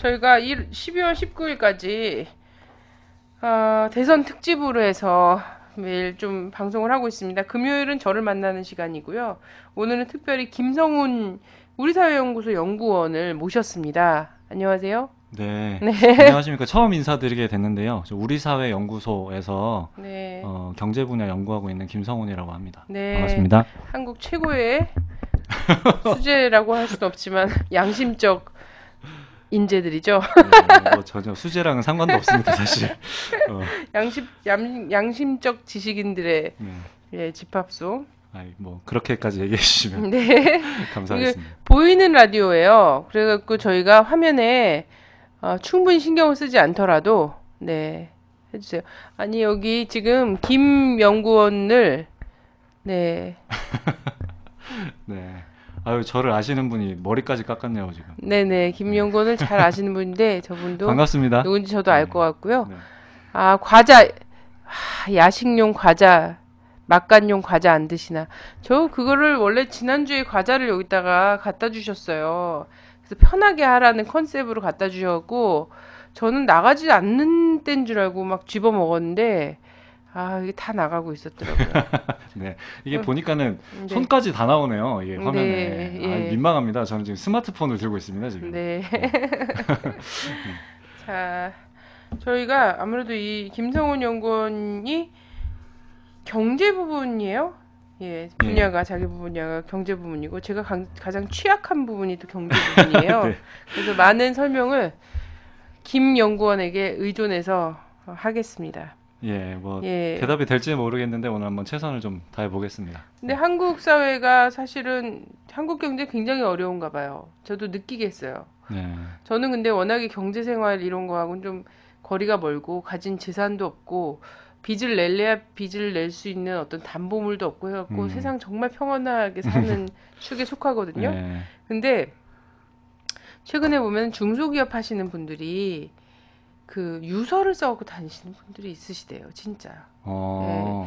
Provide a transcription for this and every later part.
저희가 12월 19일까지 대선 특집으로 해서 매일 좀 방송을 하고 있습니다. 금요일은 저를 만나는 시간이고요. 오늘은 특별히 김성훈 우리사회연구소 연구원을 모셨습니다. 안녕하세요. 네. 안녕하십니까. 처음 인사드리게 됐는데요. 저 우리사회연구소에서 네. 경제 분야 연구하고 있는 김성훈이라고 합니다. 네. 반갑습니다. 한국 최고의 수재라고 할 수는 없지만 양심적 인재들이죠. 네, 뭐 전혀 수재랑은 상관도 없습니다, 사실. 양심적 지식인들의 예, 집합소. 뭐 그렇게까지 얘기해 주시면 네. 감사하겠습니다. 보이는 라디오예요. 그래갖고 저희가 화면에 충분히 신경을 쓰지 않더라도 네 해주세요. 아니 여기 지금 김 연구원을 네. 네. 아유, 저를 아시는 분이 머리까지 깎았네요, 지금. 네네, 김 연구원을 잘 아시는 분인데 저분도 반갑습니다. 누군지 저도 알 것 같고요. 네. 과자, 야식용 과자, 맛간용 과자 안 드시나? 저 그거를 원래 지난주에 과자를 여기다가 갖다 주셨어요. 그래서 편하게 하라는 컨셉으로 갖다 주셨고 저는 나가지 않는 때인 줄 알고 막 집어 먹었는데 이게 다 나가고 있었더라고요. 네. 이게 보니까는 네. 손까지 다 나오네요. 이게 화면에. 네, 예. 민망합니다. 저는 지금 스마트폰을 들고 있습니다, 지금. 네. 자, 저희가 아무래도 이 김성훈 연구원이 경제 부분이에요. 예, 분야가 자기 분야가 경제 부분이고 제가 가장 취약한 부분이 또 경제 부분이에요. 네. 그래서 많은 설명을 김 연구원에게 의존해서 하겠습니다. 예, 대답이 될지 모르겠는데 오늘 한번 최선을 좀 다해 보겠습니다. 근데 한국 사회가 사실은 한국 경제 굉장히 어려운가 봐요. 저도 느끼겠어요. 네. 저는 근데 워낙에 경제 생활 이런 거하고는 좀 거리가 멀고 가진 재산도 없고 빚을 낼래야 빚을 낼 수 있는 어떤 담보물도 없고 해갖고 세상 정말 평온하게 사는 축에 속하거든요. 네. 근데 최근에 보면 중소기업 하시는 분들이 그 유서를 써갖고 다니시는 분들이 있으시대요, 진짜.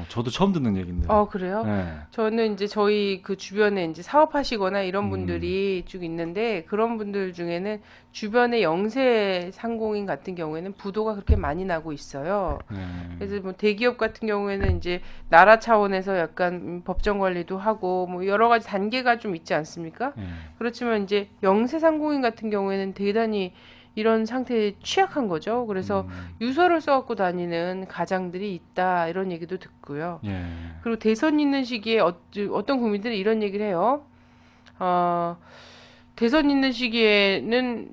저도 처음 듣는 얘기인데. 그래요? 네. 저는 이제 저희 그 주변에 이제 사업하시거나 이런 분들이 쭉 있는데 그런 분들 중에는 주변에 영세 상공인 같은 경우에는 부도가 그렇게 많이 나고 있어요. 그래서 뭐 대기업 같은 경우에는 이제 나라 차원에서 약간 법정 관리도 하고 뭐 여러 가지 단계가 좀 있지 않습니까? 그렇지만 이제 영세 상공인 같은 경우에는 대단히 이런 상태에 취약한 거죠. 그래서 유서를 써갖고 다니는 가장들이 있다 이런 얘기도 듣고요. 그리고 대선 있는 시기에 어떤 국민들이 이런 얘기를 해요. 대선 있는 시기에는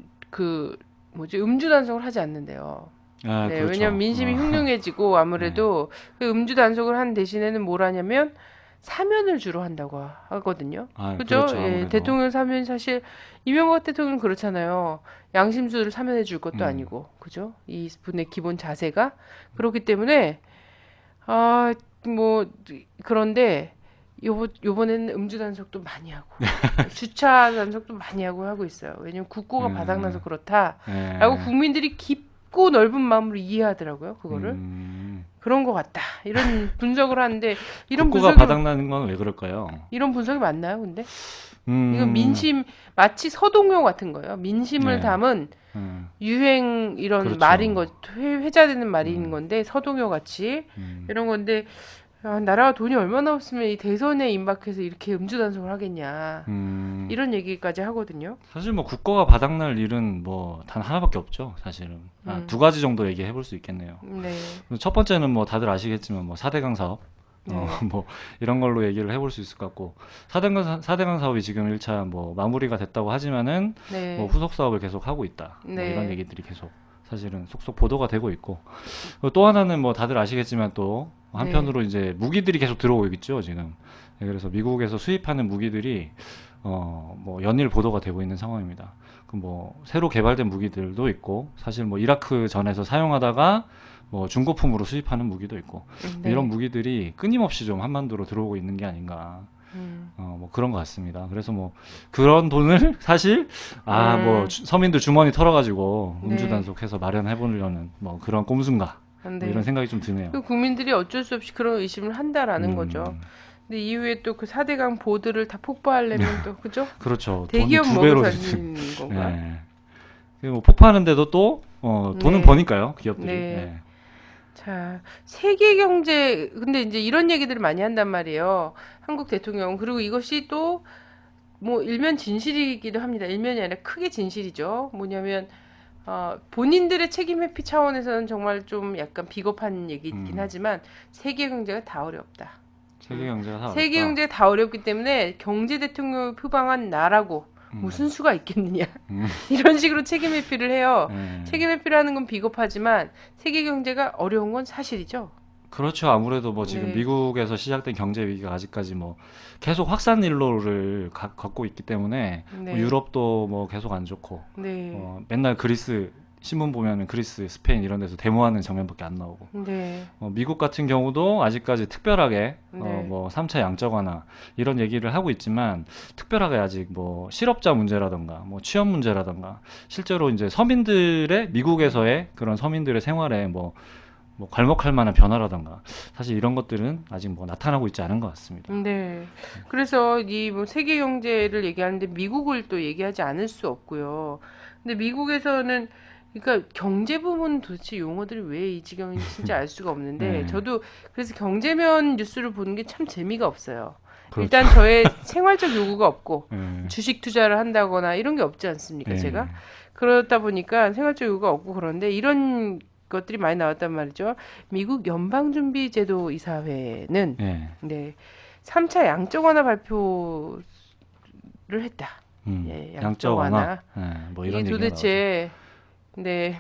음주 단속을 하지 않는데요. 네, 그렇죠. 왜냐하면 민심이 흉흉해지고 아무래도 그 음주 단속을 한 대신에는 뭘 하냐면 사면을 주로 한다고 하거든요. 그죠? 그렇죠, 예, 대통령 사면 사실 이명박 대통령은 그렇잖아요. 양심수를 사면해 줄 것도 아니고, 그죠? 이 분의 기본 자세가 그렇기 때문에 그런데 요번에는 음주 단속도 많이 하고 주차 단속도 많이 하고 있어요. 왜냐면 국고가 바닥나서 그렇다라고 국민들이 깊고 넓은 마음으로 이해하더라고요. 그거를. 그런 것 같다. 이런 분석을 하는데 이런 국고가 바닥나는 건 왜 그럴까요? 이런 분석이 맞나요, 근데? 이건 민심 마치 서동요 같은 거예요. 민심을 담은 유행 이런 그렇죠. 말인 거 회자되는 말인 건데 서동요 같이 이런 건데 나라가 돈이 얼마나 없으면 이 대선에 임박해서 이렇게 음주 단속을 하겠냐 이런 얘기까지 하거든요. 사실 뭐 국고가 바닥날 일은 뭐 단 하나밖에 없죠, 사실은. 두 가지 정도 얘기해 볼 수 있겠네요. 네. 첫 번째는 뭐 다들 아시겠지만 뭐 4대강 사업 뭐 이런 걸로 얘기를 해볼 수 있을 것 같고 4대강 사업이 지금 1차 뭐 마무리가 됐다고 하지만은 뭐 후속 사업을 계속 하고 있다. 뭐 이런 얘기들이 계속 사실은 속속 보도가 되고 있고 또 하나는 뭐 다들 아시겠지만 또 한편으로 이제 무기들이 계속 들어오고 있죠, 지금. 그래서 미국에서 수입하는 무기들이 뭐 연일 보도가 되고 있는 상황입니다. 뭐 새로 개발된 무기들도 있고 사실 뭐 이라크 전에서 사용하다가 뭐 중고품으로 수입하는 무기도 있고 이런 무기들이 끊임없이 좀 한반도로 들어오고 있는 게 아닌가. 뭐 그런 것 같습니다. 그래서 뭐 그런 돈을 사실 뭐 서민들 주머니 털어가지고 음주 단속해서 마련해 보려는 뭐 그런 꼼수인가 뭐 이런 생각이 좀 드네요. 그 국민들이 어쩔 수 없이 그런 의심을 한다라는 거죠. 근데 이후에 또 그 4대강 보드를 다 폭파하려면 또 그죠? 그렇죠. 대기업 두 배로 먹여 살리는 건가? 뭐 폭파하는데도 또 돈은 네. 버니까요, 기업들이. 네. 네. 자, 세계 경제, 근데 이제 이런 얘기들을 많이 한단 말이에요. 한국 대통령. 그리고 이것이 또, 뭐, 일면 진실이기도 합니다. 일면이 아니라 크게 진실이죠. 뭐냐면, 본인들의 책임 회피 차원에서는 정말 좀 약간 비겁한 얘기이긴 하지만, 세계 경제가 다 어렵다. 세계 경제가 다 세계 어렵다. 경제가 다 어렵기 때문에 경제 대통령을 표방한 나라고 무슨 수가 있겠느냐. 이런 식으로 책임 회피를 해요. 책임 회피를 하는 건 비겁하지만 세계 경제가 어려운 건 사실이죠. 그렇죠. 아무래도 뭐 지금 네. 미국에서 시작된 경제 위기가 아직까지 뭐 계속 확산 일로를 갖고 있기 때문에 네. 뭐 유럽도 뭐 계속 안 좋고 네. 맨날 그리스 신문 보면은 그리스, 스페인 이런 데서 데모하는 장면밖에 안 나오고 네. 미국 같은 경우도 아직까지 특별하게 네. 뭐 3차 양적 완화 이런 얘기를 하고 있지만 특별하게 아직 뭐 실업자 문제라던가 뭐 취업 문제라던가 실제로 이제 서민들의 미국에서의 그런 서민들의 생활에 뭐 괄목할 만한 변화라던가 사실 이런 것들은 아직 뭐 나타나고 있지 않은 것 같습니다. 네. 그래서 이 뭐 세계 경제를 얘기하는데 미국을 또 얘기하지 않을 수 없고요. 근데 미국에서는 그러니까 경제 부문 도대체 용어들이 왜 이 지경인지 진짜 알 수가 없는데 네. 저도 그래서 경제면 뉴스를 보는 게 참 재미가 없어요. 그렇죠. 일단 저의 생활적 요구가 없고 네. 주식 투자를 한다거나 이런 게 없지 않습니까, 네. 제가? 그러다 보니까 생활적 요구가 없고 그런데 이런 것들이 많이 나왔단 말이죠. 미국 연방준비제도 이사회는 네. 네, 3차 양적 완화 발표를 했다. 예, 양적 완화. 네, 뭐 이런 이게 얘기가 도대체 네,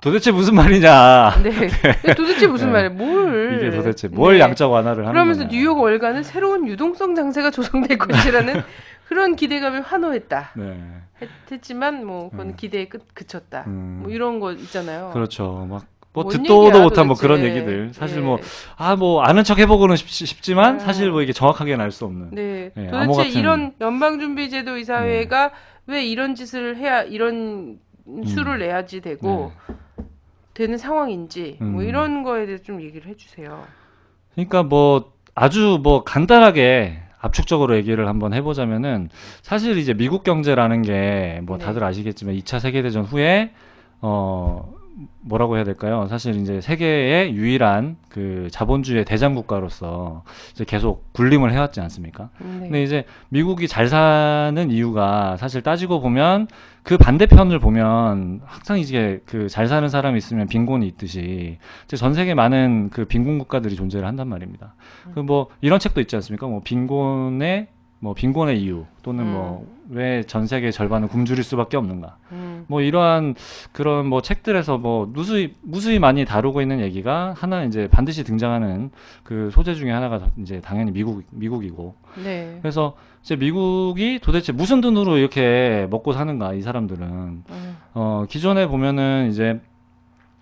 도대체 무슨 말이냐? 네, 도대체 무슨 네. 말이야? 뭘? 이게 도대체 뭘 네. 양적 완화를 하는 그러면서 거냐? 뉴욕 월가는 새로운 유동성 장세가 조성될 것이라는 그런 기대감이 환호했다. 네. 했지만 뭐 그건 기대에 그쳤다. 뭐 이런 거 있잖아요. 그렇죠. 막 뭐 뭔 듣도 얘기야, 못한 뭐 도대체. 그런 얘기들. 사실 예. 뭐 아는 척 해보고는 싶지만 사실 뭐 이게 정확하게는 알 수 없는. 네. 네, 암호 도대체 같은. 이런 연방준비제도 이사회가 왜 이런 짓을 해야 이런 수를 내야지 되고 되는 상황인지 뭐 이런 거에 대해서 좀 얘기를 해주세요. 그러니까 뭐 아주 뭐 간단하게 압축적으로 얘기를 한번 해보자면은 사실 이제 미국 경제라는 게 뭐 다들 아시겠지만 2차 세계대전 후에 뭐라고 해야 될까요? 사실 이제 세계의 유일한 그 자본주의 대장 국가로서 이제 계속 군림을 해왔지 않습니까? 근데 이제 미국이 잘 사는 이유가 사실 따지고 보면 그 반대편을 보면 항상 이제 그 잘 사는 사람이 있으면 빈곤이 있듯이 이제 전 세계 많은 그 빈곤 국가들이 존재를 한단 말입니다. 그 뭐 이런 책도 있지 않습니까? 뭐 빈곤의 이유 또는 뭐 왜 전 세계 절반은 굶주릴 수밖에 없는가? 뭐 이러한 그런 뭐 책들에서 뭐 무수히 많이 다루고 있는 얘기가 하나 이제 반드시 등장하는 그 소재 중에 하나가 이제 당연히 미국이고. 네. 그래서 이제 미국이 도대체 무슨 돈으로 이렇게 먹고 사는가 이 사람들은 기존에 보면은 이제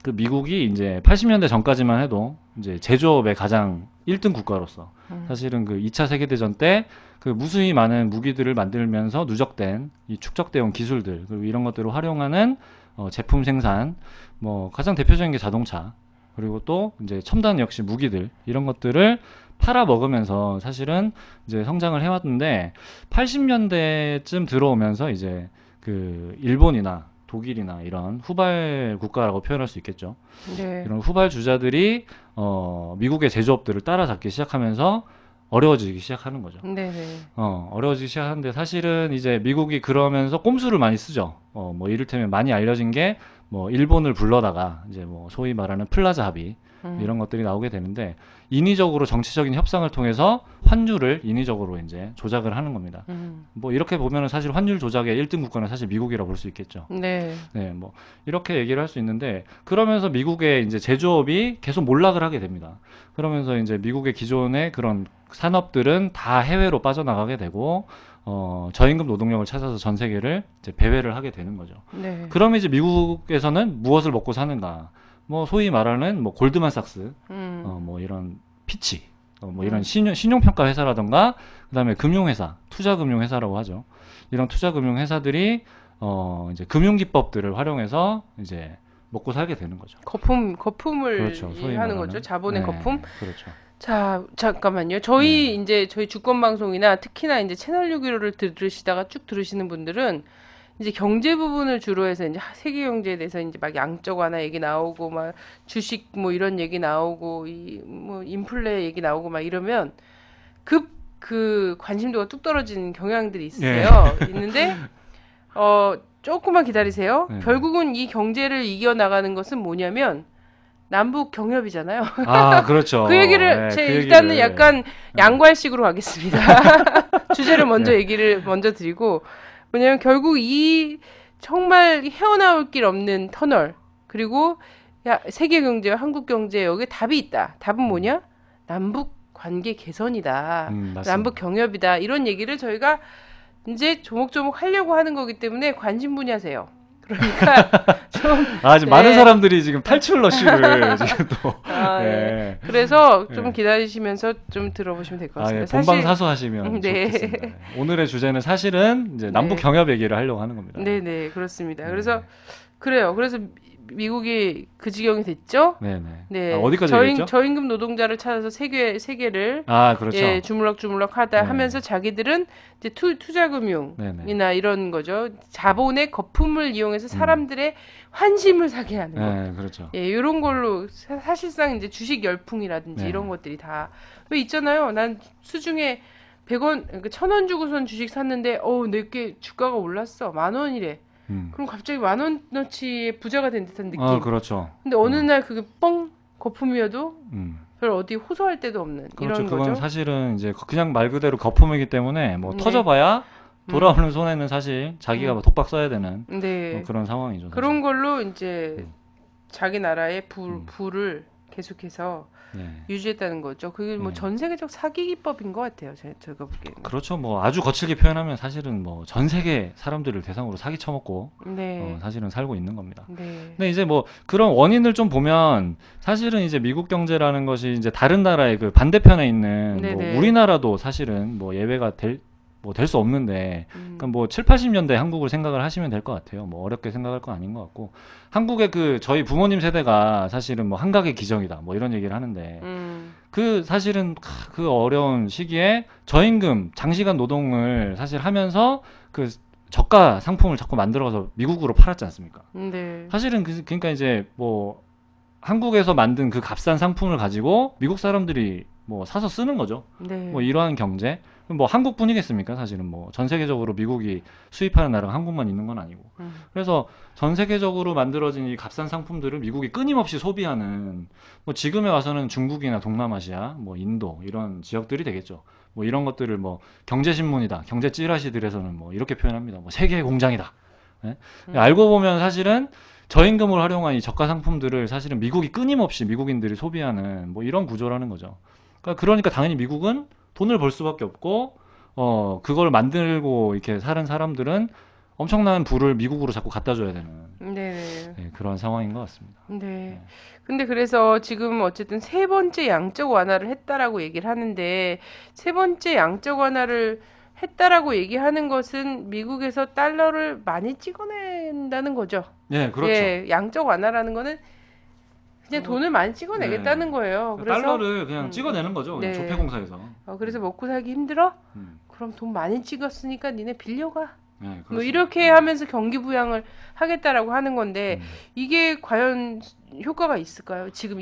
그 미국이 이제 80년대 전까지만 해도 이제 제조업의 가장 1등 국가로서 사실은 그 2차 세계대전 때 그 무수히 많은 무기들을 만들면서 누적된 이 축적되어 온 기술들 그리고 이런 것들을 활용하는 제품 생산 뭐 가장 대표적인 게 자동차 그리고 또 이제 첨단 역시 무기들 이런 것들을 팔아 먹으면서 사실은 이제 성장을 해왔는데 80년대쯤 들어오면서 이제 그 일본이나 독일이나 이런 후발 국가라고 표현할 수 있겠죠. 네. 이런 후발 주자들이 미국의 제조업들을 따라잡기 시작하면서 어려워지기 시작하는 거죠. 네네. 어려워지기 시작하는데 사실은 이제 미국이 그러면서 꼼수를 많이 쓰죠. 뭐 이를테면 많이 알려진 게 뭐 일본을 불러다가 이제 뭐 소위 말하는 플라자 합의 이런 것들이 나오게 되는데 인위적으로 정치적인 협상을 통해서 환율을 인위적으로 이제 조작을 하는 겁니다. 뭐 이렇게 보면은 사실 환율 조작의 1등 국가는 사실 미국이라고 볼 수 있겠죠. 네. 네, 뭐 이렇게 얘기를 할 수 있는데 그러면서 미국의 이제 제조업이 계속 몰락을 하게 됩니다. 그러면서 이제 미국의 기존의 그런 산업들은 다 해외로 빠져나가게 되고 저임금 노동력을 찾아서 전 세계를 이제 배회를 하게 되는 거죠. 네. 그러면 이제 미국에서는 무엇을 먹고 사는가? 뭐 소위 말하는 뭐 골드만삭스, 뭐 이런 피치, 뭐 이런 신용평가 회사라던가 그다음에 금융회사, 투자금융회사라고 하죠. 이런 투자금융회사들이 이제 금융기법들을 활용해서 이제 먹고 살게 되는 거죠. 거품을 그렇죠. 소위 하는 말하는. 거죠. 자본의 네, 거품. 그렇죠. 자, 잠깐만요. 저희 이제 저희 주권 방송이나 특히나 이제 채널 615를 들으시다가 쭉 들으시는 분들은 이제 경제 부분을 주로 해서 이제 세계 경제에 대해서 이제 막 양적 완화 얘기 나오고 막 주식 뭐 이런 얘기 나오고 이 뭐 인플레 얘기 나오고 막 이러면 급 그 관심도가 뚝 떨어지는 경향들이 있어요. 있는데 조금만 기다리세요. 결국은 이 경제를 이겨나가는 것은 뭐냐면 남북 경협이잖아요. 아, 그렇죠. 그 얘기를 일단은 약간 양괄식으로 가겠습니다. 주제를 먼저 얘기를 먼저 드리고 왜냐면 결국 이 정말 헤어나올 길 없는 터널 그리고 세계 경제와 한국 경제에 여기 답이 있다. 답은 뭐냐? 남북 관계 개선이다. 남북 경협이다. 이런 얘기를 저희가 이제 조목조목 하려고 하는 거기 때문에 관심 분야세요. 그러니까 좀 지금 많은 사람들이 지금 탈출 러쉬를 지금 또 그래서 좀 기다리시면서 좀 들어보시면 될 것 같습니다. 본방사수하시면 좋겠습니다. 오늘의 주제는 사실은 이제 남북 경협 얘기를 하려고 하는 겁니다. 네네 그렇습니다. 그래서 그래요. 그래서 미국이 그 지경이 됐죠. 네네. 네. 어디까지 됐죠? 저임금 노동자를 찾아서 세계를 그렇죠. 주물럭주물럭 하다 하면서 자기들은 이제 투자금융이나 이런 거죠. 자본의 거품을 이용해서 사람들의 환심을 사게 하는 거. 그렇죠. 이런 걸로 사실상 이제 주식 열풍이라든지 이런 것들이 다 왜 있잖아요. 난 수중에 100원, 1,000원 주고선 주식 샀는데 내게 주가가 올랐어. 10,000원이래. 그럼 갑자기 10,000원어치의 부자가 된 듯한 느낌. 그렇죠. 근데 어느 날 그게 뻥 거품이어도 별 어디 호소할 데도 없는 그렇죠. 이런 그건 거죠. 사실은 이제 그냥 말 그대로 거품이기 때문에 뭐 터져봐야 돌아오는 손에는 사실 자기가 독박 써야 되는 그런 상황이죠. 사실. 그런 걸로 이제 자기 나라의 부를 계속해서 유지했다는 거죠. 그게 뭐 전 세계적 사기 기법인 것 같아요. 제가 보기에는. 그렇죠. 뭐 아주 거칠게 표현하면 사실은 뭐 전 세계 사람들을 대상으로 사기 쳐먹고 사실은 살고 있는 겁니다. 근데 이제 뭐 그런 원인을 좀 보면 사실은 이제 미국 경제라는 것이 이제 다른 나라의 그 반대편에 있는 뭐 우리나라도 사실은 뭐 예외가 될 수 없는데, 그러니까 뭐 7, 80년대 한국을 생각을 하시면 될 것 같아요. 뭐 어렵게 생각할 건 아닌 것 같고, 한국의 저희 부모님 세대가 사실은 뭐 한각의 기적이다, 뭐 이런 얘기를 하는데, 사실은 그 어려운 시기에 저임금, 장시간 노동을 사실 하면서 저가 상품을 자꾸 만들어서 미국으로 팔았지 않습니까? 사실은 그러니까 이제 뭐 한국에서 만든 그 값싼 상품을 가지고 미국 사람들이 뭐 사서 쓰는 거죠. 뭐 이러한 경제. 뭐 한국뿐이겠습니까? 사실은 뭐 전 세계적으로 미국이 수입하는 나라가 한국만 있는 건 아니고. 그래서 전 세계적으로 만들어진 이 값싼 상품들을 미국이 끊임없이 소비하는 뭐 지금에 와서는 중국이나 동남아시아, 뭐 인도 이런 지역들이 되겠죠. 뭐 이런 것들을 뭐 경제신문이다, 경제 찌라시들에서는 뭐 이렇게 표현합니다. 뭐 세계의 공장이다. 알고 보면 사실은 저임금을 활용한 이 저가 상품들을 사실은 미국이 끊임없이 미국인들이 소비하는 뭐 이런 구조라는 거죠. 그러니까 당연히 미국은 돈을 벌 수밖에 없고, 그걸 만들고 이렇게 사는 사람들은 엄청난 부를 미국으로 자꾸 갖다 줘야 되는 그런 상황인 것 같습니다. 근데 그래서 지금 어쨌든 세 번째 양적 완화를 했다라고 얘기를 하는데, 세 번째 양적 완화를 했다라고 얘기하는 것은 미국에서 달러를 많이 찍어낸다는 거죠. 그렇죠. 양적 완화라는 거는 그냥 돈을 많이 찍어내겠다는 거예요. 그래서 달러를 그냥 찍어내는 거죠. 조폐공사에서. 그래서 먹고 살기 힘들어? 그럼 돈 많이 찍었으니까 니네 빌려가. 뭐 이렇게 하면서 경기 부양을 하겠다라고 하는 건데 이게 과연 효과가 있을까요? 지금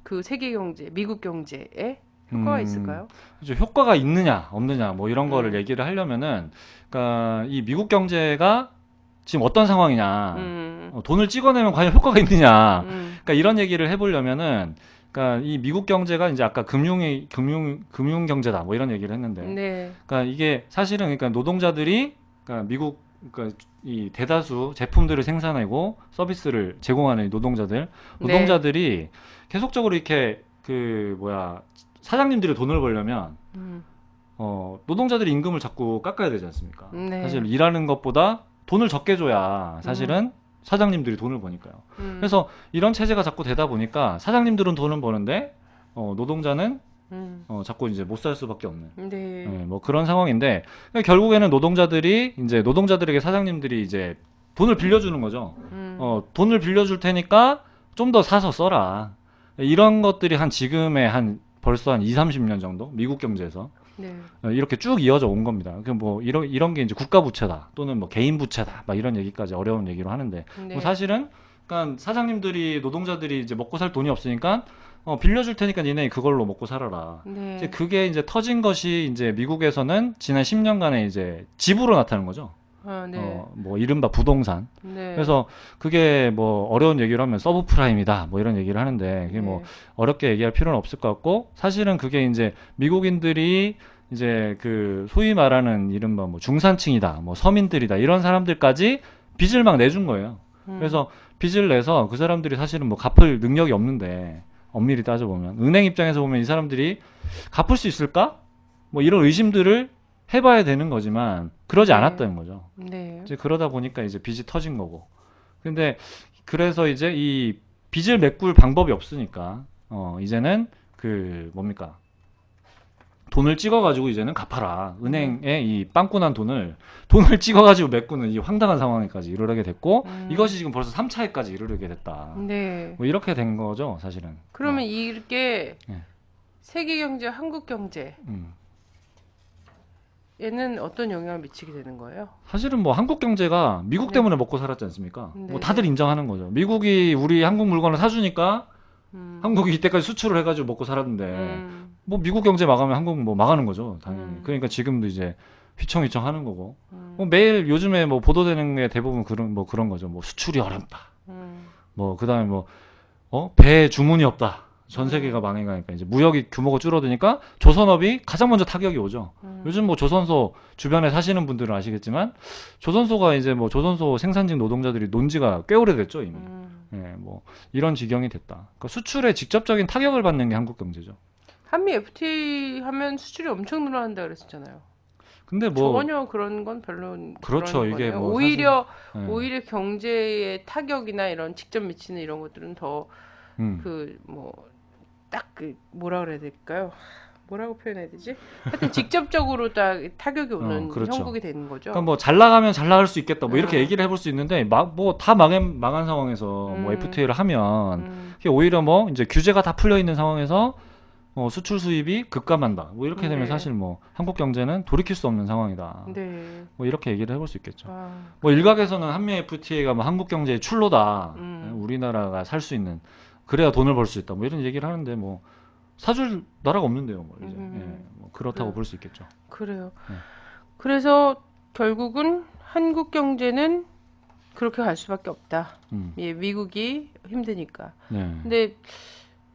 그 세계 경제, 미국 경제에 효과가 있을까요? 그렇죠. 효과가 있느냐 없느냐 뭐 이런 거를 얘기를 하려면은, 그러니까 이 미국 경제가 지금 어떤 상황이냐, 돈을 찍어내면 과연 효과가 있느냐, 그러니까 이런 얘기를 해보려면은, 그러니까 이 미국 경제가 이제 아까 금융 경제다 뭐 이런 얘기를 했는데, 그러니까 이게 사실은 그러니까 노동자들이 그러니까 이 대다수 제품들을 생산하고 서비스를 제공하는 노동자들이 계속적으로 이렇게 사장님들이 돈을 벌려면 노동자들이 임금을 자꾸 깎아야 되지 않습니까? 사실 일하는 것보다 돈을 적게 줘야 사실은 사장님들이 돈을 버니까요. 그래서 이런 체제가 자꾸 되다 보니까 사장님들은 돈을 버는데 노동자는 자꾸 이제 못 살 수밖에 없는 뭐 그런 상황인데, 결국에는 노동자들에게 사장님들이 이제 돈을 빌려주는 거죠. 돈을 빌려줄 테니까 좀 더 사서 써라. 이런 것들이 지금의 벌써 한 20, 30년 정도 미국 경제에서 네. 이렇게 쭉 이어져 온 겁니다. 뭐 이런 게 이제 국가 부채다 또는 뭐 개인 부채다 막 이런 얘기까지 어려운 얘기로 하는데 네. 뭐 사실은 그러니까 사장님들이 노동자들이 이제 먹고 살 돈이 없으니까 빌려줄 테니까 니네 그걸로 먹고 살아라. 네. 이제 그게 이제 터진 것이 이제 미국에서는 지난 10년간에 이제 집으로 나타난 거죠. 네. 뭐 이른바 부동산. 네. 그래서 그게 뭐 어려운 얘기를 하면 서브프라임이다 뭐 이런 얘기를 하는데 그게 뭐 어렵게 얘기할 필요는 없을 것 같고 사실은 그게 이제 미국인들이 이제 그 소위 말하는 이른바 뭐 중산층이다 뭐 서민들이다 이런 사람들까지 빚을 막 내준 거예요. 그래서 빚을 내서 그 사람들이 사실은 뭐 갚을 능력이 없는데 엄밀히 따져보면 은행 입장에서 보면 이 사람들이 갚을 수 있을까? 뭐 이런 의심들을 해봐야 되는 거지만 그러지 않았다는 거죠. 네. 이제 그러다 보니까 이제 빚이 터진 거고. 근데 그래서 이제 이 빚을 메꿀 방법이 없으니까 이제는 그 뭡니까? 돈을 찍어가지고 이제는 갚아라. 은행에 이 빵꾸난 돈을 찍어가지고 메꾸는 이 황당한 상황에까지 이르게 됐고 이것이 지금 벌써 3차에까지 이르게 됐다. 네. 뭐 이렇게 된 거죠, 사실은. 그러면 이게 네. 세계 경제, 한국 경제 얘는 어떤 영향을 미치게 되는 거예요? 사실은 뭐 한국 경제가 미국 네. 때문에 먹고 살았지 않습니까? 네. 뭐 다들 인정하는 거죠. 미국이 우리 한국 물건을 사주니까 한국이 이때까지 수출을 해가지고 먹고 살았는데 뭐 미국 경제 망하면 한국 뭐 망하는 거죠, 당연히. 그러니까 지금도 이제 휘청휘청 하는 거고. 뭐 매일 요즘에 뭐 보도되는 게 대부분 그런 거죠. 뭐 수출이 어렵다. 뭐 그다음에 뭐 배 주문이 없다. 전 세계가 망해가니까 이제 무역이 규모가 줄어드니까 조선업이 가장 먼저 타격이 오죠. 요즘 뭐 조선소 주변에 사시는 분들은 아시겠지만 조선소가 이제 뭐 조선소 생산직 노동자들이 논 지가 꽤 오래됐죠, 이미. 예, 뭐 이런 지경이 됐다. 그러니까 수출에 직접적인 타격을 받는 게 한국 경제죠. 한미 FTA 하면 수출이 엄청 늘어난다 그랬었잖아요. 근데 뭐 전혀 그런 건 별로 그렇죠. 이게 거네요. 뭐 오히려 사실, 오히려 경제에 타격이나 이런 직접 미치는 이런 것들은 더 그 뭐 딱 그 뭐라 그래야 될까요? 뭐라고 표현해야 되지? 하여튼 직접적으로 딱 타격이 오는 그렇죠. 형국이 되는 거죠. 그러니까 뭐 잘 나가면 잘 나갈 수 있겠다. 뭐 이렇게 얘기를 해볼 수 있는데 뭐 다 망한 상황에서 뭐 FTA를 하면 오히려 뭐 이제 규제가 다 풀려 있는 상황에서 수출 수입이 급감한다. 뭐 이렇게 되면 사실 뭐 한국 경제는 돌이킬 수 없는 상황이다. 네. 뭐 이렇게 얘기를 해볼 수 있겠죠. 뭐 일각에서는 한미 FTA가 뭐 한국 경제의 출로다. 우리나라가 살 수 있는 그래야 돈을 벌 수 있다. 뭐 이런 얘기를 하는데 뭐 사줄 나라가 없는데요. 뭐 이제 뭐 그렇다고 볼 수 있겠죠. 그래요. 그래서 결국은 한국 경제는 그렇게 갈 수밖에 없다. 예, 미국이 힘드니까. 네. 근데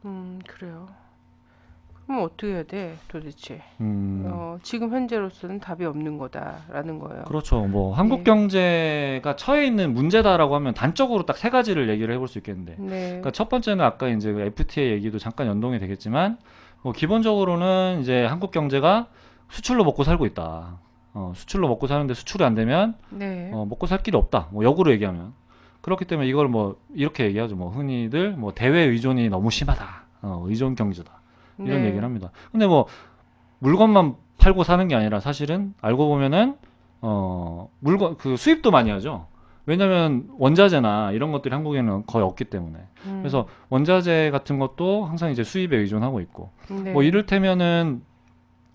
그래요. 그럼 어떻게 해야 돼, 도대체? 지금 현재로서는 답이 없는 거다라는 거예요. 그렇죠. 뭐 한국 경제가 처해 있는 문제다라고 하면 단적으로 딱 세 가지를 얘기를 해볼 수 있겠는데. 네. 그러니까 첫 번째는 아까 이제 그 FTA 얘기도 잠깐 연동이 되겠지만, 뭐 기본적으로는 이제 한국 경제가 수출로 먹고 살고 있다. 수출로 먹고 사는데 수출이 안 되면 네. 먹고 살 길이 없다. 뭐 역으로 얘기하면. 그렇기 때문에 이걸 뭐 이렇게 얘기하죠. 뭐 흔히들 뭐 대외 의존이 너무 심하다. 의존 경제다. 이런 얘기를 합니다. 근데 뭐 물건만 팔고 사는 게 아니라 사실은 알고 보면은 물건 그 수입도 많이 하죠. 왜냐면 원자재나 이런 것들이 한국에는 거의 없기 때문에. 그래서 원자재 같은 것도 항상 이제 수입에 의존하고 있고. 네. 뭐 이를테면은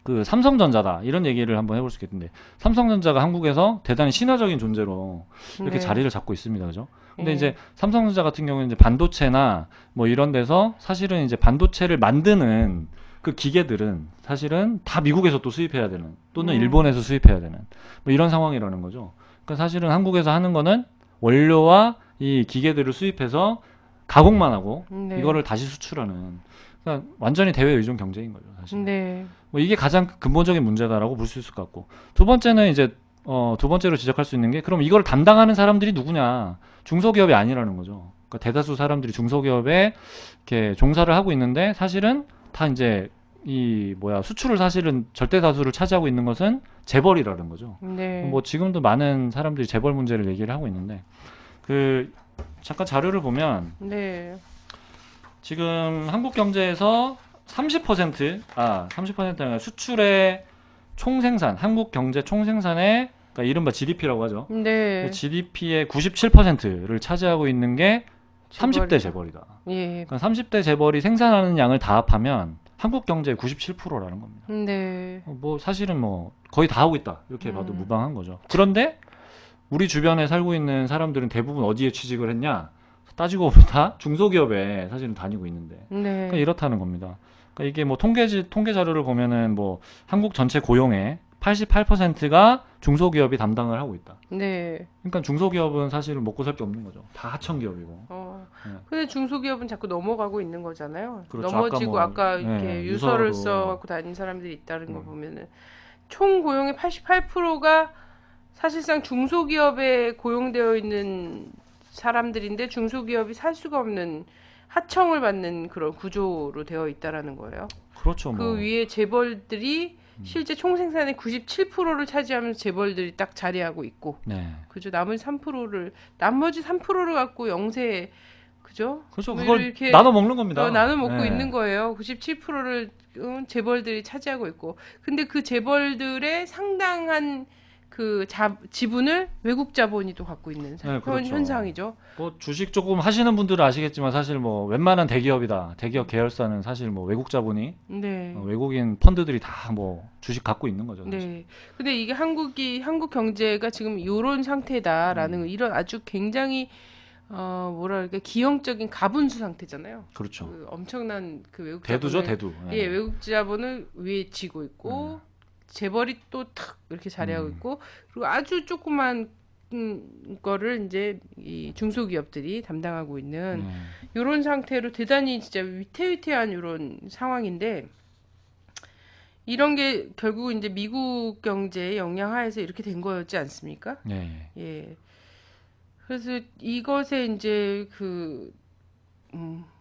그 삼성전자다 이런 얘기를 한번 해볼 수 있겠는데 삼성전자가 한국에서 대단히 신화적인 존재로 이렇게 자리를 잡고 있습니다, 그죠? 근데 이제 삼성전자 같은 경우는 이제 반도체나 뭐 이런 데서 사실은 이제 반도체를 만드는 그 기계들은 사실은 다 미국에서 또 수입해야 되는 또는 일본에서 수입해야 되는 뭐 이런 상황이라는 거죠. 그러니까 사실은 한국에서 하는 거는 원료와 이 기계들을 수입해서 가공만 하고 이거를 다시 수출하는 그러니까 완전히 대외 의존 경제인 거죠, 사실. 네. 뭐 이게 가장 근본적인 문제다라고 볼 수 있을 것 같고 두 번째는 이제 두 번째로 지적할 수 있는 게 그럼 이걸 담당하는 사람들이 누구냐? 중소기업이 아니라는 거죠. 그러니까 대다수 사람들이 중소기업에 이렇게 종사를 하고 있는데 사실은 다 이제 수출을 사실은 절대 다수를 차지하고 있는 것은 재벌이라는 거죠. 네. 뭐 지금도 많은 사람들이 재벌 문제를 얘기를 하고 있는데 잠깐 자료를 보면 지금 한국 경제에서 30%가 아니라 수출의 총생산, 한국 경제 총생산의 그러니까 이른바 GDP라고 하죠. 네. GDP의 97%를 차지하고 있는 게 30대 재벌이다. 예. 그러니까 30대 재벌이 생산하는 양을 다 합하면 한국 경제의 97%라는 겁니다. 네. 뭐 사실은 뭐 거의 다 하고 있다 이렇게 봐도 무방한 거죠. 그런데 우리 주변에 살고 있는 사람들은 대부분 어디에 취직을 했냐 따지고 보면 다 중소기업에 사실은 다니고 있는데 네. 그러니까 이렇다는 겁니다. 그러니까 이게 뭐 통계 자료를 보면은 뭐 한국 전체 고용의 88%가 중소기업이 담당을 하고 있다. 네. 그러니까 중소기업은 사실은 먹고 살 게 없는 거죠. 다 하청기업이고. 네. 근데 중소기업은 자꾸 넘어가고 있는 거잖아요. 그렇죠. 넘어지고 아까 네, 이렇게 유서를 유서도. 써갖고 다니는 사람들이 있다는 거 보면은 총 고용의 88%가 사실상 중소기업에 고용되어 있는 사람들인데 중소기업이 살 수가 없는 하청을 받는 그런 구조로 되어 있다라는 거예요. 그렇죠. 그 뭐. 위에 재벌들이 실제 총생산의 97%를 차지하면서 재벌들이 딱 자리하고 있고, 네. 그죠? 나머지 3%를 갖고 영세, 그죠? 그렇죠. 뭐 그걸 이렇게 나눠 먹는 겁니다. 나눠 먹고 네. 있는 거예요. 97%를 재벌들이 차지하고 있고, 근데 그 재벌들의 상당한 그 지분을 외국 자본이 또 갖고 있는 네, 그렇죠. 현상이죠. 뭐 주식 조금 하시는 분들은 아시겠지만 사실 뭐 웬만한 대기업이다. 대기업 계열사는 사실 뭐 외국 자본이 네. 외국인 펀드들이 다 뭐 주식 갖고 있는 거죠. 사실. 네. 근데 이게 한국 경제가 지금 이런 상태다라는 이런 아주 굉장히 뭐랄까 기형적인 가분수 상태잖아요. 그렇죠. 그 엄청난 그 외국 대두죠, 자본을, 대두. 예, 외국 자본을 위에 쥐고 있고 재벌이 또 탁 이렇게 자리하고 있고 그리고 아주 조그만 거를 이제 이 중소기업들이 담당하고 있는 이런 상태로 대단히 진짜 위태위태한 이런 상황인데 이런 게 결국 이제 미국 경제의 영향 하에서 이렇게 된 거였지 않습니까? 네. 예. 그래서 이것에 이제 그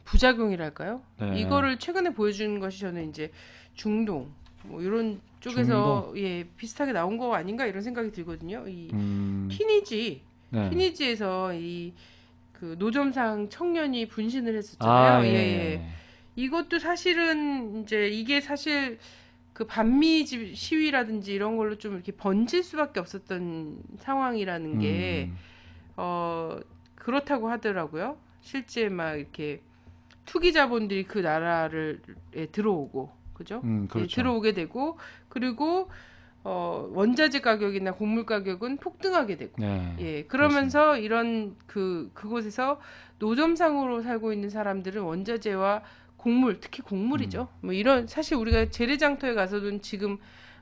부작용이랄까요? 네. 이거를 최근에 보여주는 것이 저는 이제 중동 뭐 이런 쪽에서 예 비슷하게 나온 거 아닌가 이런 생각이 들거든요. 이 티니지에서 이 그 노점상 청년이 분신을 했었잖아요. 예. 이것도 사실은 이제 이게 사실 그 반미 시위라든지 이런 걸로 좀 이렇게 번질 수밖에 없었던 상황이라는 게 그렇다고 하더라고요. 실제 막 이렇게 투기 자본들이 그 나라를 들어오고 그죠? 그렇죠. 예, 들어오게 되고 그리고 원자재 가격이나 곡물 가격은 폭등하게 되고 예, 그러면서 그렇습니다. 이런 그곳에서 노점상으로 살고 있는 사람들은 원자재와 곡물, 특히 곡물이죠. 뭐 이런 사실 우리가 재래장터에 가서도 지금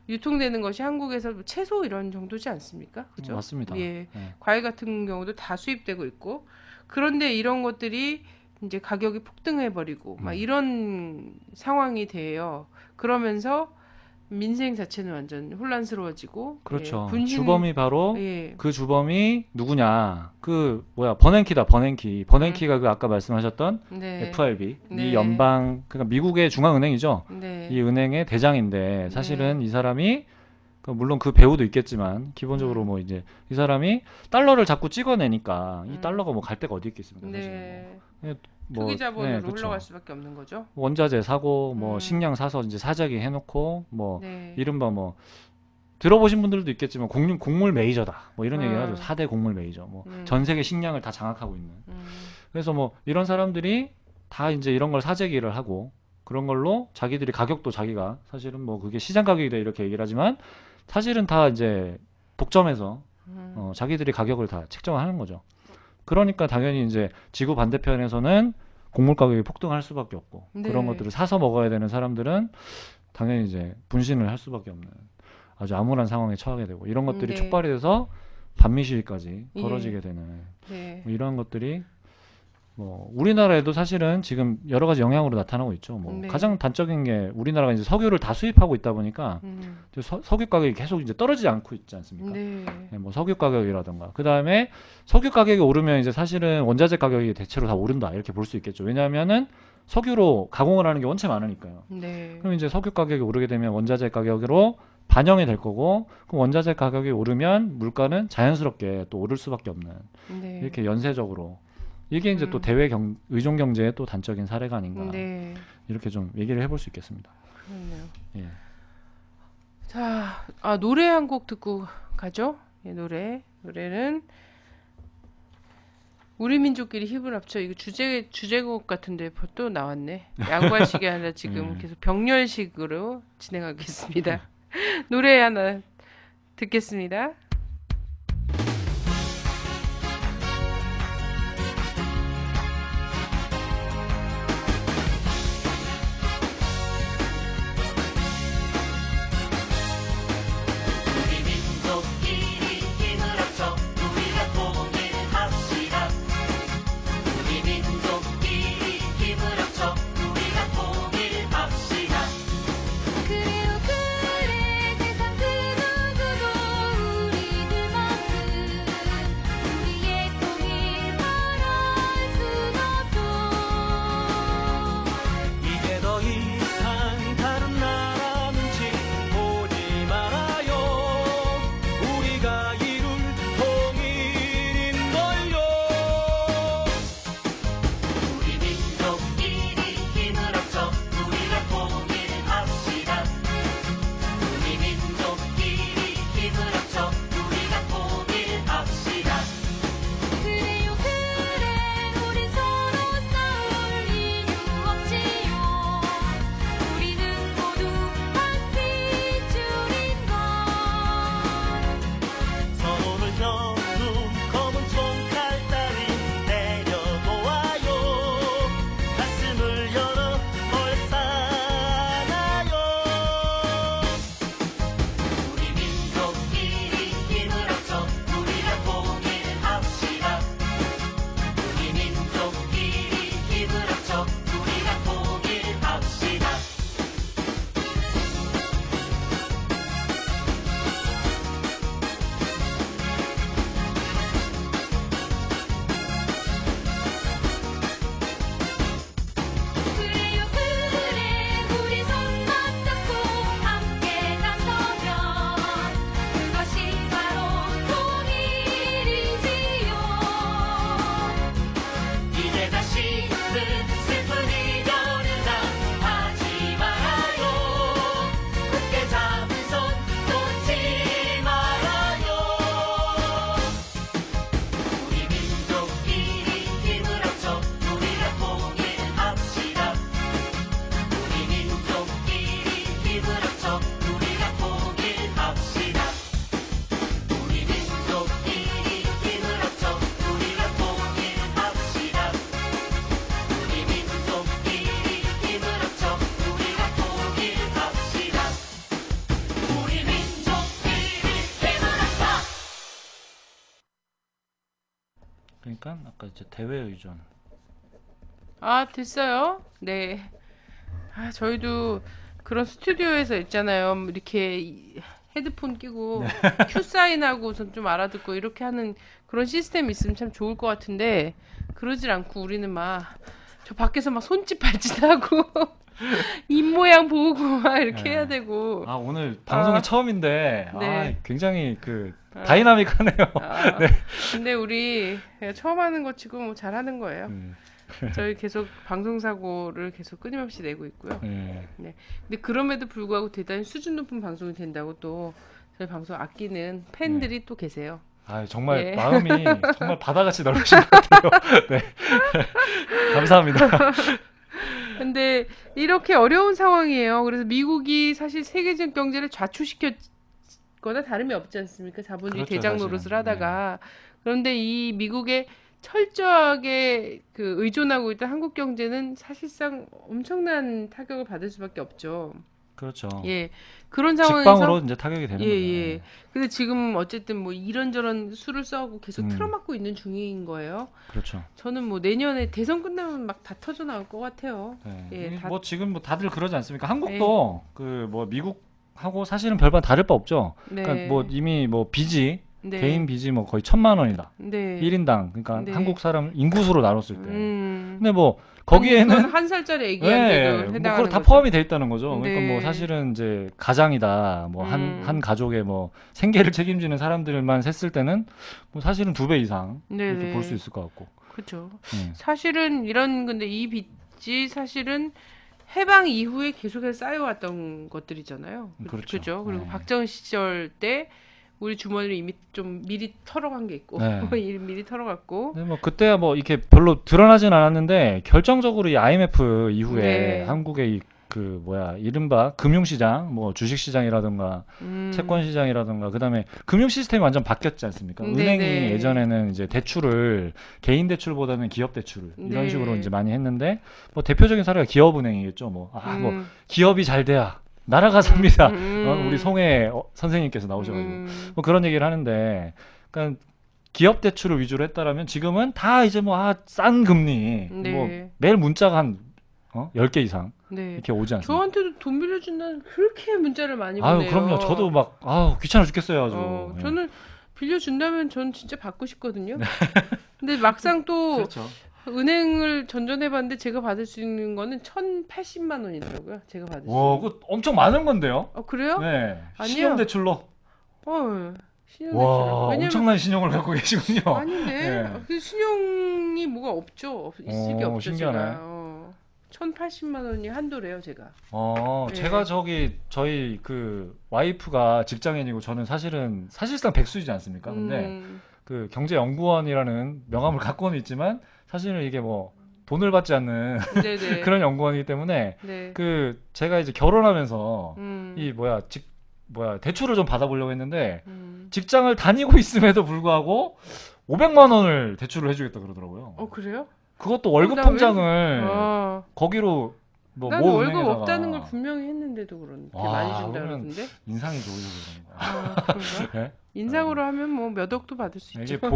유통되는 것이 한국에서 채소 이런 정도지 않습니까? 그죠? 맞습니다. 예. 과일 같은 경우도 다 수입되고 있고 그런데 이런 것들이 이제 가격이 폭등해 버리고 막 이런 상황이 돼요. 그러면서 민생 자체는 완전 혼란스러워지고 그렇죠. 예, 주범이 바로 그 주범이 누구냐? 그 버냉키다. 버냉키가 그 아까 말씀하셨던 FRB 이 연방 그러니까 미국의 중앙은행이죠. 이 은행의 대장인데 사실은 이 사람이 물론 그 배우도 있겠지만 기본적으로 뭐 이제 이 사람이 달러를 자꾸 찍어내니까 이 달러가 뭐 갈 데가 어디 있겠습니까? 사실 뭐. 투기 자본으로 그렇죠. 흘러갈 수밖에 없는 거죠. 원자재 사고 뭐 식량 사서 이제 사재기 해놓고 뭐 이른바 뭐 들어보신 분들도 있겠지만 곡물 메이저다 뭐 이런 얘기를 하죠. 4대 곡물 메이저 뭐 전 세계 식량을 다 장악하고 있는. 그래서 뭐 이런 사람들이 다 이제 이런 걸 사재기를 하고 그런 걸로 자기들이 가격도 자기가 사실은 뭐 그게 시장 가격이다 이렇게 얘기를 하지만 사실은 다 이제 독점해서 자기들이 가격을 다 책정하는 거죠. 그러니까 당연히 이제 지구 반대편에서는 곡물 가격이 폭등할 수밖에 없고 그런 것들을 사서 먹어야 되는 사람들은 당연히 이제 분신을 할 수밖에 없는 아주 암울한 상황에 처하게 되고 이런 것들이 촉발이 돼서 반미 시위까지 벌어지게 되는 뭐 이런 것들이 뭐 우리나라에도 사실은 지금 여러 가지 영향으로 나타나고 있죠. 뭐 가장 단적인 게 우리나라가 이제 석유를 다 수입하고 있다 보니까 석유 가격이 계속 이제 떨어지지 않고 있지 않습니까? 뭐 석유 가격이라든가 그 다음에 석유 가격이 오르면 이제 사실은 원자재 가격이 대체로 다 오른다 이렇게 볼 수 있겠죠. 왜냐하면은 석유로 가공을 하는 게 원체 많으니까요. 그럼 이제 석유 가격이 오르게 되면 원자재 가격으로 반영이 될 거고 그럼 원자재 가격이 오르면 물가는 자연스럽게 또 오를 수밖에 없는 이렇게 연쇄적으로. 이게 이제 또 대외 의존 경제의 또 단적인 사례가 아닌가 이렇게 좀 얘기를 해볼 수 있겠습니다. 그렇네요. 예. 자, 노래 한 곡 듣고 가죠. 예, 노래는 우리 민족끼리 힘을 합쳐. 이거 주제곡 같은데 또 나왔네. 양관식이 아니라 지금 계속 병렬식으로 진행하겠습니다. 노래 하나 듣겠습니다. 그러니까 아까 이제 대외 의존. 아, 됐어요? 네. 아, 저희도 그런 스튜디오에서 있잖아요. 이렇게 헤드폰 끼고 큐 사인하고선 좀 알아듣고 이렇게 하는 그런 시스템이 있으면 참 좋을 것 같은데 그러질 않고 우리는 막 저 밖에서 막 손짓 발짓하고 입 모양 보고 막 이렇게 해야 되고. 아, 오늘 방송이 처음인데 네. 굉장히 다이나믹하네요. 네. 근데 우리 처음 하는 것 치고 뭐 잘하는 거예요. 저희 계속 방송사고를 계속 끊임없이 내고 있고요. 네. 근데 그럼에도 불구하고 대단히 수준 높은 방송이 된다고 또 저희 방송 아끼는 팬들이 또 계세요. 아, 정말 마음이 정말 바다같이 넓으신 것 같아요. 네. 감사합니다. 근데 이렇게 어려운 상황이에요. 그래서 미국이 사실 세계적 경제를 좌초시켰거나 다름이 없지 않습니까? 자본주의 그렇죠, 대장 노릇을 하다가. 그런데 이 미국의 철저하게 의존하고 있던 한국 경제는 사실상 엄청난 타격을 받을 수밖에 없죠. 그렇죠. 예. 그런 상황에서 직방으로 이제 타격이 되는 거죠. 예. 근데 지금 어쨌든 뭐 이런저런 수를 써고 계속 틀어막고 있는 중인 거예요. 그렇죠. 저는 뭐 내년에 대선 끝나면 막 다 터져 나올 것 같아요. 네. 예, 뭐 지금 뭐 다들 그러지 않습니까? 한국도 뭐 미국하고 사실은 별반 다를 바 없죠. 네. 그러니까 뭐 이미 뭐 빚이 네. 개인 빚이 뭐 거의 1,000만 원이다. 네. 1인당. 그러니까 네. 한국 사람 인구수로 나눴을 때. 근데 뭐 거기에는 한 살짜리 애기한테도 뭐 해당하는 그거 다 거죠. 포함이 돼 있다는 거죠. 네. 그러니까 뭐 사실은 이제 가장이다. 뭐 한 가족의 뭐 생계를 책임지는 사람들만 셌을 때는 뭐 사실은 2배 이상 이렇게 볼 수 있을 것 같고. 그렇죠. 사실은 근데 이 빚이 사실은 해방 이후에 계속해서 쌓여왔던 것들이잖아요. 그렇죠. 그죠? 그리고 박정희 시절 때 우리 주머니를 이미 좀 미리 털어간 게 있고 네. 미리 털어갔고. 뭐 그때야 뭐 이렇게 별로 드러나진 않았는데 결정적으로 이 IMF 이후에 네. 한국의 그 뭐야 이른바 금융시장 뭐 주식시장이라든가 채권시장이라든가 그다음에 금융 시스템이 완전 바뀌었지 않습니까? 은행이 예전에는 이제 대출을 개인 대출보다는 기업 대출 이런 식으로 이제 많이 했는데 뭐 대표적인 사례가 기업은행이겠죠. 뭐 기업이 잘 돼야 나라가 삽니다. 우리 송혜 선생님께서 나오셔가지고 뭐 그런 얘기를 하는데, 그러니까 기업 대출을 위주로 했다라면 지금은 다 이제 뭐 싼 금리 뭐 매일 문자가 한 10개 이상 이렇게 오지 않습니까? 저한테도 돈 빌려준다는 그렇게 문자를 많이 보내요. 그럼요. 저도 막 귀찮아 죽겠어요. 아주. 저는 빌려준다면 저는 진짜 받고 싶거든요. 근데 막상 또 그렇죠. 은행을 전전해봤는데 제가 받을 수 있는 거는 1,080만 원이더라고요. 제가 받을 수 있는. 와, 그거 엄청 많은 건데요? 그래요? 네. 아니요. 신용대출로? 신용대출로. 와, 엄청난 신용을 갖고 계시군요. 아닌데. 그 신용이 뭐가 없죠. 있을 게 없죠. 신기하네. 제가. 1,080만 원이 한도래요, 제가. 제가 저희 그 와이프가 직장인이고 저는 사실상 백수이지 않습니까? 근데 그 경제연구원이라는 명함을 갖고는 있지만 사실은 이게 뭐 돈을 받지 않는 그런 연구원이기 때문에 그 제가 이제 결혼하면서 이 대출을 좀 받아보려고 했는데 직장을 다니고 있음에도 불구하고 500만 원을 대출을 해주겠다 그러더라고요. 그래요? 그것도 월급 통장을 거기로 난 월급 없다는 걸 분명히 했는데도 그렇게 많이 준다 그러던데. 인상이 좋으셔서 그런가? 그런가? 네? 인상으로 하면 뭐 몇 억도 받을 수 있죠. 이게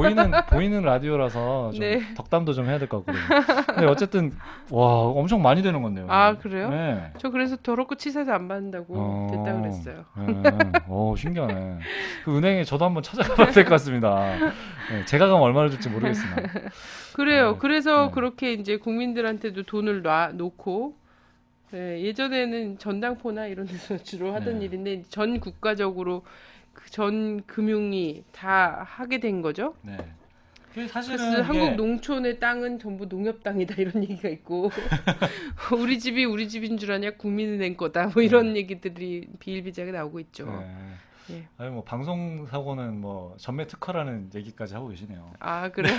보이는 라디오라서 좀 덕담도 좀 해야 될 것 같거든요. 근데 어쨌든 엄청 많이 되는 건데요. 그래요? 네. 저 그래서 더럽고 치사해서 안 받는다고 됐다 그랬어요. 신기하네. 그 은행에 저도 한번 찾아가야 될 것 같습니다. 네, 제가 가면 얼마를 줄지 모르겠으나. 그래요. 그래서 그렇게 이제 국민들한테도 돈을 놓고 예전에는 전당포나 이런 데서 주로 하던 일인데 전 국가적으로 전 금융이 다 하게 된 거죠. 네. 사실은 그래서 한국 농촌의 땅은 전부 농협 땅이다 이런 얘기가 있고 우리 집인 줄 아냐 국민은행 거다 뭐 이런 얘기들이 비일비재하게 나오고 있죠. 네. 아니 뭐 방송 사고는 뭐 전매 특허라는 얘기까지 하고 계시네요. 그래요?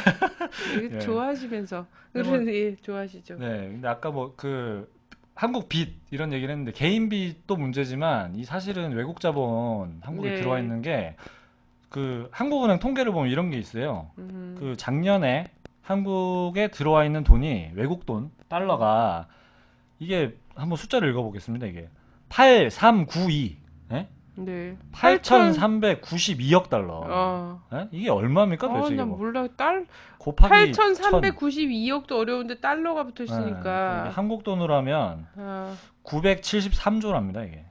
좋아하시면서 좋아하시죠. 네. 근데 아까 한국 빚 이런 얘기를 했는데 개인 빚도 문제지만 이 사실은 외국 자본 한국에 들어와 있는 게 그 한국은행 통계를 보면 이런 게 있어요. 그 작년에 한국에 들어와 있는 돈이 외국 돈 달러가 이게 한번 숫자를 읽어보겠습니다. 이게 8392 네. 8,392억 달러. 이게 얼마입니까 도대체? 난 몰라. 곱하기 8,392억도 어려운데 달러가 붙어 있으니까. 한국 돈으로 하면 973조랍니다, 이게.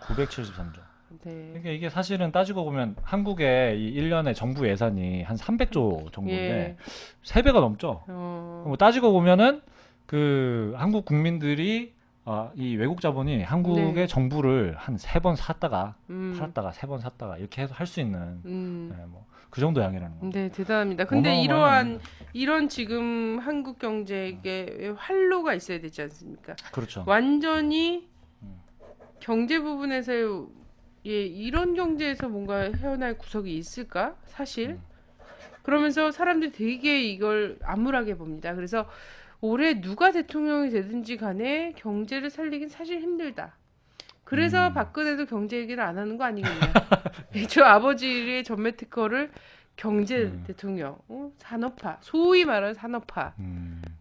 973조. 그러니까 이게 사실은 따지고 보면 한국의 이 1년에 정부 예산이 한 300조 정도인데 3배가 넘죠. 뭐 따지고 보면은 그 한국 국민들이 이 외국 자본이 한국의 정부를 한 3번 샀다가 팔았다가 3번 샀다가 이렇게 해서 할 수 있는 뭐 그 정도 양이라는 거죠. 네, 대단합니다. 근데 이런 지금 한국 경제에 활로가 있어야 되지 않습니까? 그렇죠. 완전히 경제 부분에서 이런 경제에서 뭔가 헤어날 구석이 있을까? 사실. 그러면서 사람들이 되게 이걸 암울하게 봅니다. 그래서 올해 누가 대통령이 되든지 간에 경제를 살리긴 사실 힘들다. 그래서 박근혜도 경제 얘기를 안 하는 거 아니겠냐. 저 아버지의 전매 특허를 경제 대통령, 산업화, 소위 말하는 산업화,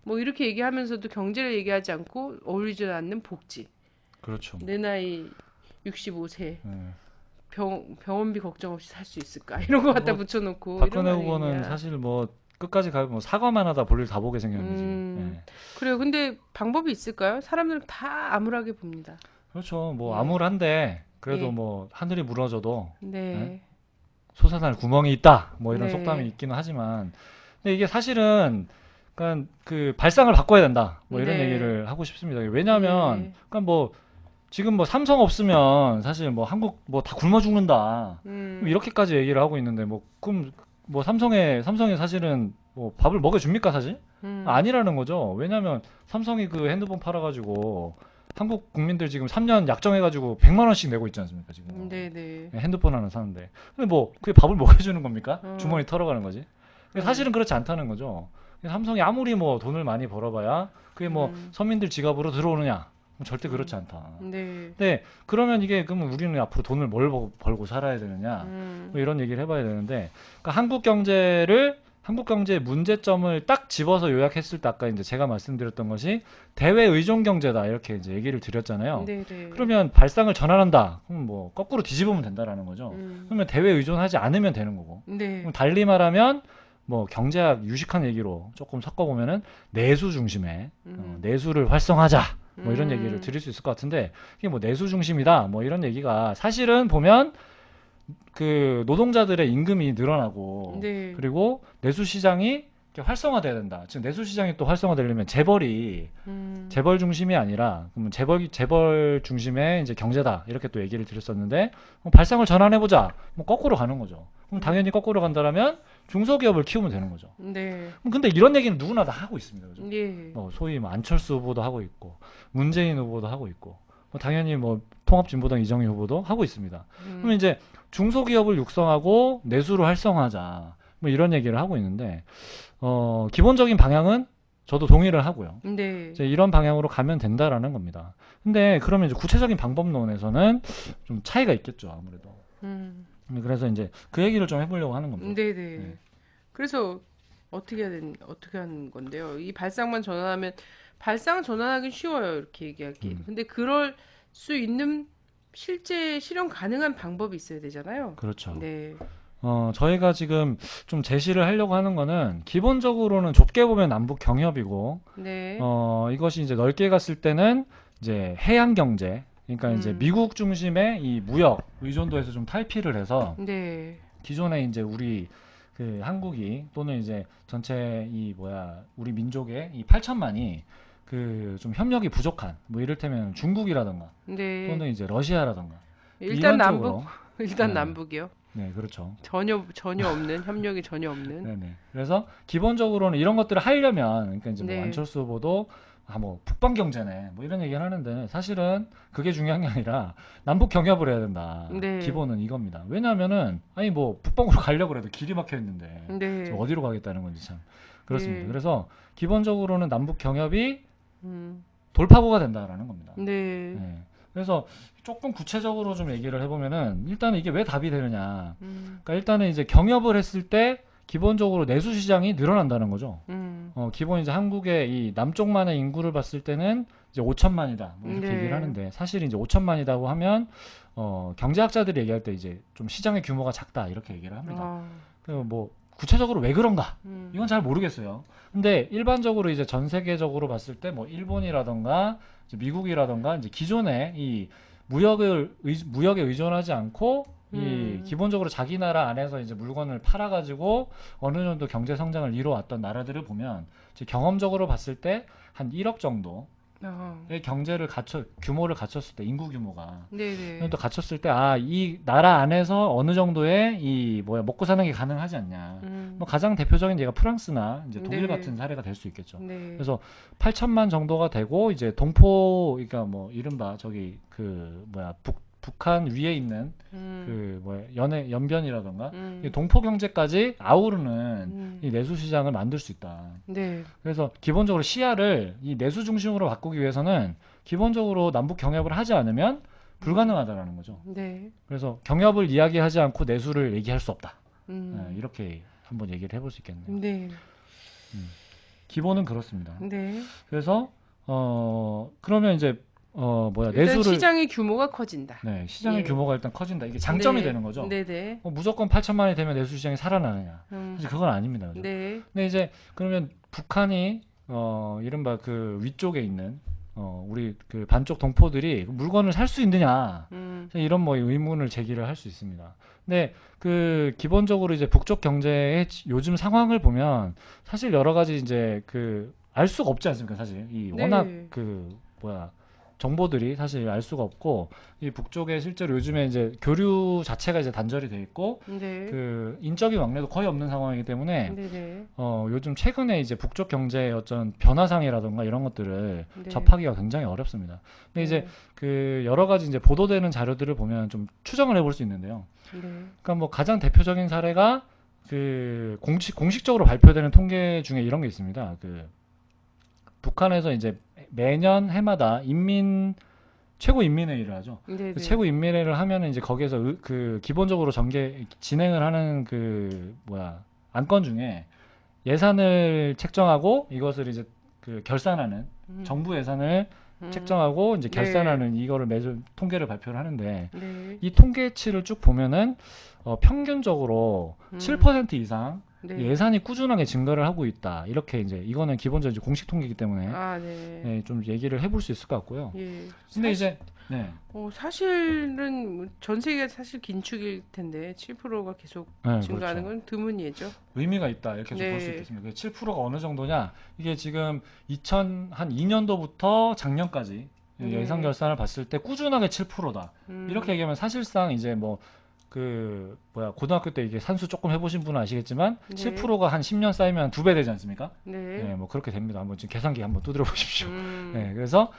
뭐 이렇게 얘기하면서도 경제를 얘기하지 않고 어울리지 않는 복지. 그렇죠. 내 나이 65세. 병원비 걱정 없이 살 수 있을까? 이런 거 갖다 붙여놓고. 박근혜 후보는 사실 뭐 끝까지 가면 사과만 하다 볼일 다 보게 생겼는지. 그래요. 근데 방법이 있을까요? 사람들은 다 암울하게 봅니다. 그렇죠. 뭐 암울한데 그래도 뭐 하늘이 무너져도 솟아날 구멍이 있다. 뭐 이런 속담이 있기는 하지만, 근데 이게 사실은 그러니까 그 발상을 바꿔야 된다. 뭐 이런 얘기를 하고 싶습니다. 왜냐하면 그러니까 뭐 지금 뭐 삼성 없으면 사실 뭐 한국 뭐 다 굶어 죽는다. 이렇게까지 얘기를 하고 있는데 그럼 뭐 삼성에 사실은 뭐 밥을 먹여줍니까 사실? 아니라는 거죠. 왜냐하면 삼성이 그 핸드폰 팔아가지고 한국 국민들 지금 3년 약정해가지고 100만 원씩 내고 있지 않습니까 지금? 네네. 핸드폰 하나 사는데. 근데 뭐 그게 밥을 먹여주는 겁니까? 주머니 털어가는 거지. 사실은 그렇지 않다는 거죠. 삼성이 아무리 뭐 돈을 많이 벌어봐야 그게 뭐 서민들 지갑으로 들어오느냐? 절대 그렇지 않다. 네. 근데 그러면 이게 그러면 우리는 앞으로 돈을 뭘 벌고 살아야 되느냐? 뭐 이런 얘기를 해봐야 되는데, 그러니까 한국 경제의 문제점을 딱 집어서 요약했을 때 아까 이제 제가 말씀드렸던 것이 대외 의존 경제다 이렇게 이제 얘기를 드렸잖아요. 네네. 그러면 발상을 전환한다. 그럼 뭐 거꾸로 뒤집으면 된다라는 거죠. 그러면 대외 의존하지 않으면 되는 거고. 네. 그럼 달리 말하면 뭐 경제학 유식한 얘기로 조금 섞어보면은 내수 중심의 내수를 활성화하자. 뭐 이런 얘기를 드릴 수 있을 것 같은데, 이게 뭐 내수 중심이다. 뭐 이런 얘기가 사실은 보면 그 노동자들의 임금이 늘어나고 네. 그리고 내수 시장이 활성화돼야 된다. 지금 내수 시장이 또 활성화되려면 재벌이 재벌 중심이 아니라 그러면 재벌 중심의 이제 경제다 이렇게 또 얘기를 드렸었는데, 발상을 전환해 보자. 뭐 거꾸로 가는 거죠. 그럼 당연히 거꾸로 간다라면 중소기업을 키우면 되는 거죠. 네. 근데 이런 얘기는 누구나 다 하고 있습니다. 그죠? 예. 뭐 소위 뭐 안철수 후보도 하고 있고 문재인 후보도 하고 있고 뭐 당연히 뭐 통합진보당 이정희 후보도 하고 있습니다. 그러면 이제 중소기업을 육성하고 내수를 활성화하자 뭐 이런 얘기를 하고 있는데, 기본적인 방향은 저도 동의를 하고요. 네. 이제 이런 방향으로 가면 된다라는 겁니다. 근데 그러면 이제 구체적인 방법론에서는 좀 차이가 있겠죠, 아무래도. 그래서 이제 그 얘기를 좀 해보려고 하는 겁니다. 네네. 네. 그래서 어떻게 하는 건데요? 이 발상만 전환하면 발상 전환하기 쉬워요, 이렇게 얘기하기. 근데 그럴 수 있는 실제 실현 가능한 방법이 있어야 되잖아요. 그렇죠. 네. 저희가 지금 좀 제시를 하려고 하는 거는 기본적으로는 좁게 보면 남북 경협이고, 네. 이것이 이제 넓게 갔을 때는 이제 해양 경제, 그러니까 이제 미국 중심의 이 무역 의존도에서 좀 탈피를 해서 네. 기존에 이제 우리 그 한국이 또는 이제 전체 우리 민족의 이 8천만이 그 좀 협력이 부족한 뭐 이를테면 중국이라던가 네. 또는 이제 러시아라던가 일단 이런 남북 쪽으로. 일단 네. 남북이요. 네, 그렇죠. 전혀 없는 협력이 전혀 없는. 네네. 그래서 기본적으로는 이런 것들을 하려면, 그러니까 이제 뭐 네. 안철수 후보도 뭐 북방 경제네 뭐 이런 얘기를 하는데, 사실은 그게 중요한 게 아니라 남북 경협을 해야 된다. 네. 기본은 이겁니다. 왜냐하면은 아니 뭐 북방으로 가려고 해도 길이 막혀 있는데 네. 어디로 가겠다는 건지 참 그렇습니다. 네. 그래서 기본적으로는 남북 경협이 음. 돌파구가 된다라는 겁니다. 네. 네. 그래서 조금 구체적으로 좀 얘기를 해보면은, 일단은 이게 왜 답이 되느냐. 그러니까 일단은 이제 경협을 했을 때 기본적으로 내수 시장이 늘어난다는 거죠. 기본 이제 한국의 이 남쪽만의 인구를 봤을 때는 이제 5천만이다. 뭐 이렇게 네. 얘기를 하는데, 사실 이제 5천만이라고 하면 경제학자들이 얘기할 때 이제 좀 시장의 규모가 작다 이렇게 얘기를 합니다. 뭐 구체적으로 왜 그런가? 이건 잘 모르겠어요. 근데 일반적으로 이제 전 세계적으로 봤을 때 뭐 일본이라던가 이제 미국이라던가 이제 기존에 이 무역에 의존하지 않고 이 기본적으로 자기 나라 안에서 이제 물건을 팔아가지고 어느 정도 경제 성장을 이뤄왔던 나라들을 보면 이제 경험적으로 봤을 때 한 1억 정도 의 경제를 규모를 갖췄을 때, 인구 규모가 네네. 또 갖췄을 때, 이 나라 안에서 어느 정도의 먹고 사는 게 가능하지 않냐. 뭐 가장 대표적인 예가 프랑스나 이제 독일 네. 같은 사례가 될 수 있겠죠. 네. 그래서 8천만 정도가 되고, 이제 동포, 그러니까 뭐 이른바 저기 북한 위에 있는 연변이라던가 이 동포 경제까지 아우르는 이 내수 시장을 만들 수 있다. 네. 그래서 기본적으로 시야를 이 내수 중심으로 바꾸기 위해서는 기본적으로 남북 경협을 하지 않으면 불가능하다라는 거죠. 네. 그래서 경협을 이야기하지 않고 내수를 얘기할 수 없다. 음. 이렇게 한번 얘기를 해볼 수 있겠네요. 네. 기본은 그렇습니다. 네. 그래서 그러면 이제 일단 내수를 시장의 규모가 커진다. 네, 시장의 예. 규모가 일단 커진다. 이게 장점이 네. 되는 거죠. 네네. 무조건 8천만이 되면 내수 시장이 살아나느냐? 사실 그건 아닙니다. 그죠? 네. 근데 이제 그러면 북한이 이른바 그 위쪽에 있는 우리 그 반쪽 동포들이 물건을 살 수 있느냐? 이런 뭐 의문을 제기를 할 수 있습니다. 근데 그 기본적으로 이제 북쪽 경제의 요즘 상황을 보면 사실 여러 가지 이제 그 알 수가 없지 않습니까? 사실 이 네. 워낙 정보들이 사실 알 수가 없고 이 북쪽에 실제로 요즘에 이제 교류 자체가 이제 단절이 돼 있고 네. 그 인적인 왕래도 거의 없는 상황이기 때문에 네네. 요즘 최근에 이제 북쪽 경제의 어떤 변화상이라든가 이런 것들을 네. 접하기가 굉장히 어렵습니다. 근데 이제 그 여러 가지 이제 보도되는 자료들을 보면 좀 추정을 해볼 수 있는데요. 네. 그러니까 뭐 가장 대표적인 사례가 그 공식적으로 발표되는 통계 중에 이런 게 있습니다. 그 북한에서 이제 매년 해마다 최고인민회의를 하죠. 그 최고인민회의를 하면은 이제 거기에서 그 기본적으로 진행을 하는 그 안건 중에 예산을 책정하고 이것을 이제 그 결산하는 정부 예산을 책정하고 이제 결산하는 이거를 매주 통계를 발표를 하는데 이 통계치를 쭉 보면은 평균적으로 7% 이상 예산이 꾸준하게 증가를 하고 있다. 이렇게 이제 이거는 기본적으로 공식 통계이기 때문에 네, 좀 얘기를 해볼 수 있을 것 같고요. 예. 근데 이제 사실은 전 세계가 사실 긴축일 텐데 7%가 계속 증가하는 건 드문 예죠. 의미가 있다 이렇게 좀 볼 수 있겠습니다. 7%가 어느 정도냐? 이게 지금 2002년도부터 작년까지 예산 결산을 봤을 때 꾸준하게 7%다. 이렇게 얘기하면 사실상 이제 고등학교 때 이게 산수 조금 해보신 분은 아시겠지만 7%가 한 10년 쌓이면 2배 되지 않습니까? 네, 뭐 그렇게 됩니다. 한번 지금 계산기 한번 두드려 보십시오. 네, 그래서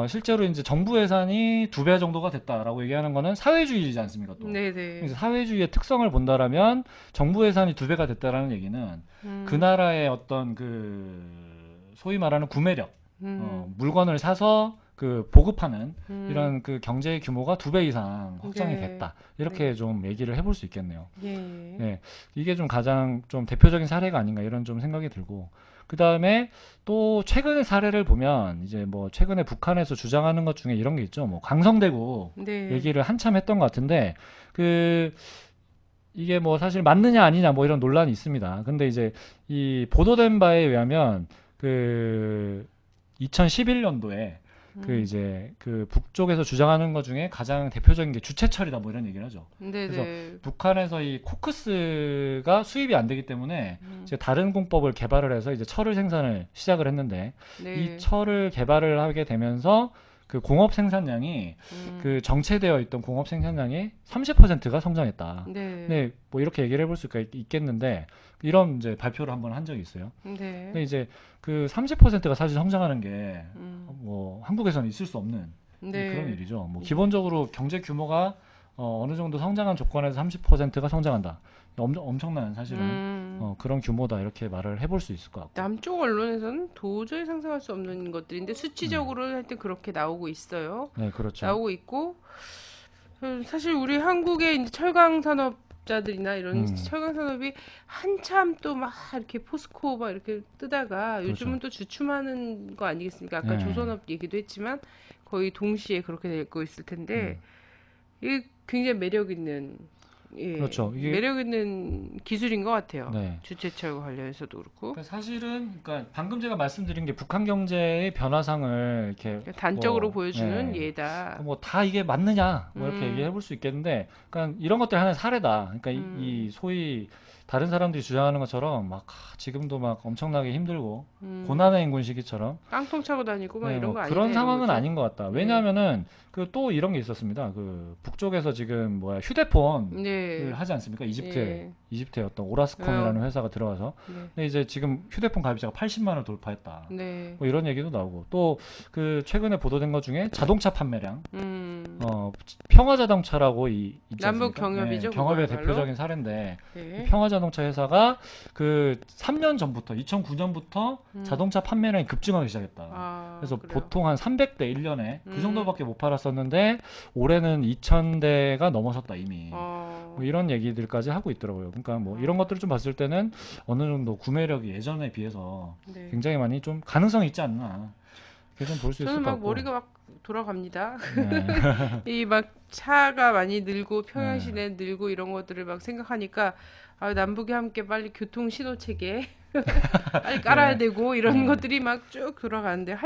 실제로 이제 정부 예산이 2배 정도가 됐다라고 얘기하는 거는 사회주의이지 않습니까? 또. 그래서 사회주의의 특성을 본다라면 정부 예산이 2배가 됐다라는 얘기는 그 나라의 어떤 그 소위 말하는 구매력, 물건을 사서 그 보급하는 이런 그 경제의 규모가 2배 이상 확장이 됐다. 이렇게 좀 얘기를 해볼 수 있겠네요. 네, 이게 좀 가장 좀 대표적인 사례가 아닌가 이런 좀 생각이 들고. 그 다음에 또 최근의 사례를 보면 이제 뭐 최근에 북한에서 주장하는 것 중에 이런 게 있죠. 뭐 강성대구 얘기를 한참 했던 것 같은데 이게 뭐 사실 맞느냐 아니냐 뭐 이런 논란이 있습니다. 근데 이제 이 보도된 바에 의하면 그 2011년도에 그 이제 그 북쪽에서 주장하는 것 중에 가장 대표적인 게 주체철이다 뭐 이런 얘기를 하죠. 그래서 북한에서 이 코크스가 수입이 안 되기 때문에 이제 다른 공법을 개발을 해서 이제 철을 생산을 시작을 했는데 이 철을 개발을 하게 되면서 그 공업 생산량이 그 정체되어 있던 공업 생산량이 30%가 성장했다. 네, 뭐 이렇게 얘기를 해볼 수가 있겠는데 이런 이제 발표를 한번 한 적이 있어요. 근데 이제 그 30%가 사실 성장하는 게 뭐 한국에서는 있을 수 없는 그런 일이죠. 뭐 기본적으로 경제 규모가 어느 정도 성장한 조건에서 30%가 성장한다. 엄청난 사실은 그런 규모다 이렇게 말을 해볼 수 있을 것 같고. 남쪽 언론에서는 도저히 상상할 수 없는 것들인데 수치적으로 하여튼 그렇게 나오고 있어요. 네, 그렇죠. 나오고 있고 사실 우리 한국의 이제 철강 산업자들이나 이런 철강 산업이 한참 또 막 이렇게 포스코 막 이렇게 뜨다가 요즘은 또 주춤하는 거 아니겠습니까? 아까 조선업 얘기도 했지만 거의 동시에 그렇게 되고 있을 텐데 이게 굉장히 매력 있는 이게 매력 있는 기술인 것 같아요. 주체철과 관련해서도 그렇고. 그러니까 사실은 방금 제가 말씀드린 게 북한 경제의 변화상을 이렇게 단적으로 보여주는 예다. 뭐 다 이게 맞느냐 뭐 이렇게 얘기해 볼 수 있겠는데, 그러니까 이런 것들 하나의 사례다. 그러니까 이 소위 다른 사람들이 주장하는 것처럼 막 지금도 막 엄청나게 힘들고 고난의 인군 시기처럼 깡통 차고 다니고 막 이런 거 아니에요? 그런 상황은 아닌 것 같다. 왜냐하면은 그 또 이런 게 있었습니다. 그 북쪽에서 지금 휴대폰을 하지 않습니까? 이집트의 어떤 오라스콤이라는 회사가 들어가서 근데 이제 지금 휴대폰 가입자가 80만을 돌파했다. 뭐 이런 얘기도 나오고 또 그 최근에 보도된 것 중에 자동차 판매량 평화자동차라고 남북 경협이죠. 경협의 대표적인 사례인데 평화자동차 회사가 그 3년 전부터 2009년부터 자동차 판매량이 급증하기 시작했다. 그래서 보통 한 300대 1년에 그 정도밖에 못 팔았었는데 올해는 2000대가 넘어섰다 이미. 뭐 이런 얘기들까지 하고 있더라고요. 그러니까 뭐 이런 것들을 좀 봤을 때는 어느 정도 구매력이 예전에 비해서 굉장히 많이 좀 가능성이 있지 않나. 그렇게 좀 볼 수 있을 것 같고. 저는 막 머리가 막 돌아갑니다. 이 막 차가 많이 늘고 평양시내 늘고 이런 것들을 막 생각하니까 남북이 함께 빨리 교통 신호 체계 빨리 깔아야 되고 이런 것들이 막 쭉 돌아가는데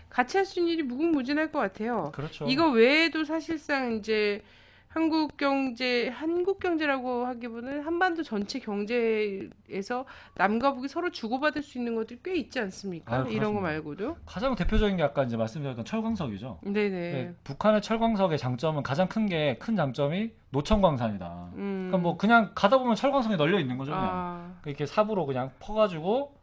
같이 할 수 있는 일이 무궁무진할 것 같아요. 그렇죠. 이거 외에도 사실상 이제 한국 경제라고 하기보다는 한반도 전체 경제에서 남과 북이 서로 주고받을 수 있는 것들이 꽤 있지 않습니까? 이런 거 말고도. 가장 대표적인 게 아까 이제 말씀드렸던 철광석이죠. 네네. 네, 북한의 철광석의 장점은 가장 큰 장점이 노천광산이다. 그러니까 뭐 그냥 가다 보면 철광석이 널려 있는 거죠. 그냥. 이렇게 삽으로 그냥 퍼가지고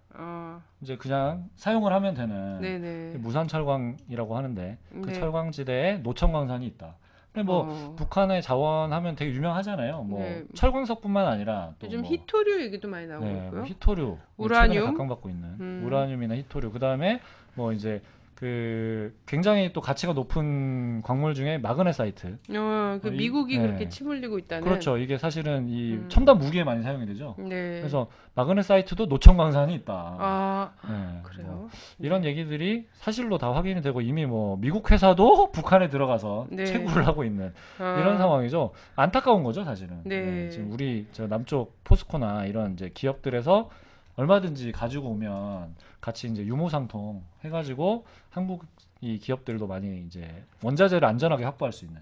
이제 그냥 사용을 하면 되는 네네. 무산철광이라고 하는데 그 네. 철광지대에 노천광산이 있다. 근데 뭐 북한의 자원하면 되게 유명하잖아요. 뭐 네. 철광석뿐만 아니라 또 요즘 뭐 히토류 얘기도 많이 나오고 네, 있고요. 히토류, 우라늄? 최근에 각광받고 있는 우라늄이나 히토류. 그다음에 뭐 이제 그 굉장히 또 가치가 높은 광물 중에 마그네사이트. 그 미국이 네. 그렇게 침 흘리고 있다는. 그렇죠. 이게 사실은 이 첨단 무기에 많이 사용이 되죠. 네. 그래서 마그네사이트도 노천광산이 있다. 네, 그래요. 뭐 이런 얘기들이 사실로 다 확인이 되고 이미 뭐 미국 회사도 북한에 들어가서 네. 채굴을 하고 있는 이런 상황이죠. 안타까운 거죠, 사실은. 네. 지금 우리 저 남쪽 포스코나 이런 이제 기업들에서 얼마든지 가지고 오면 같이 이제 유무상통 해가지고 한국 이 기업들도 많이 이제 원자재를 안전하게 확보할 수 있는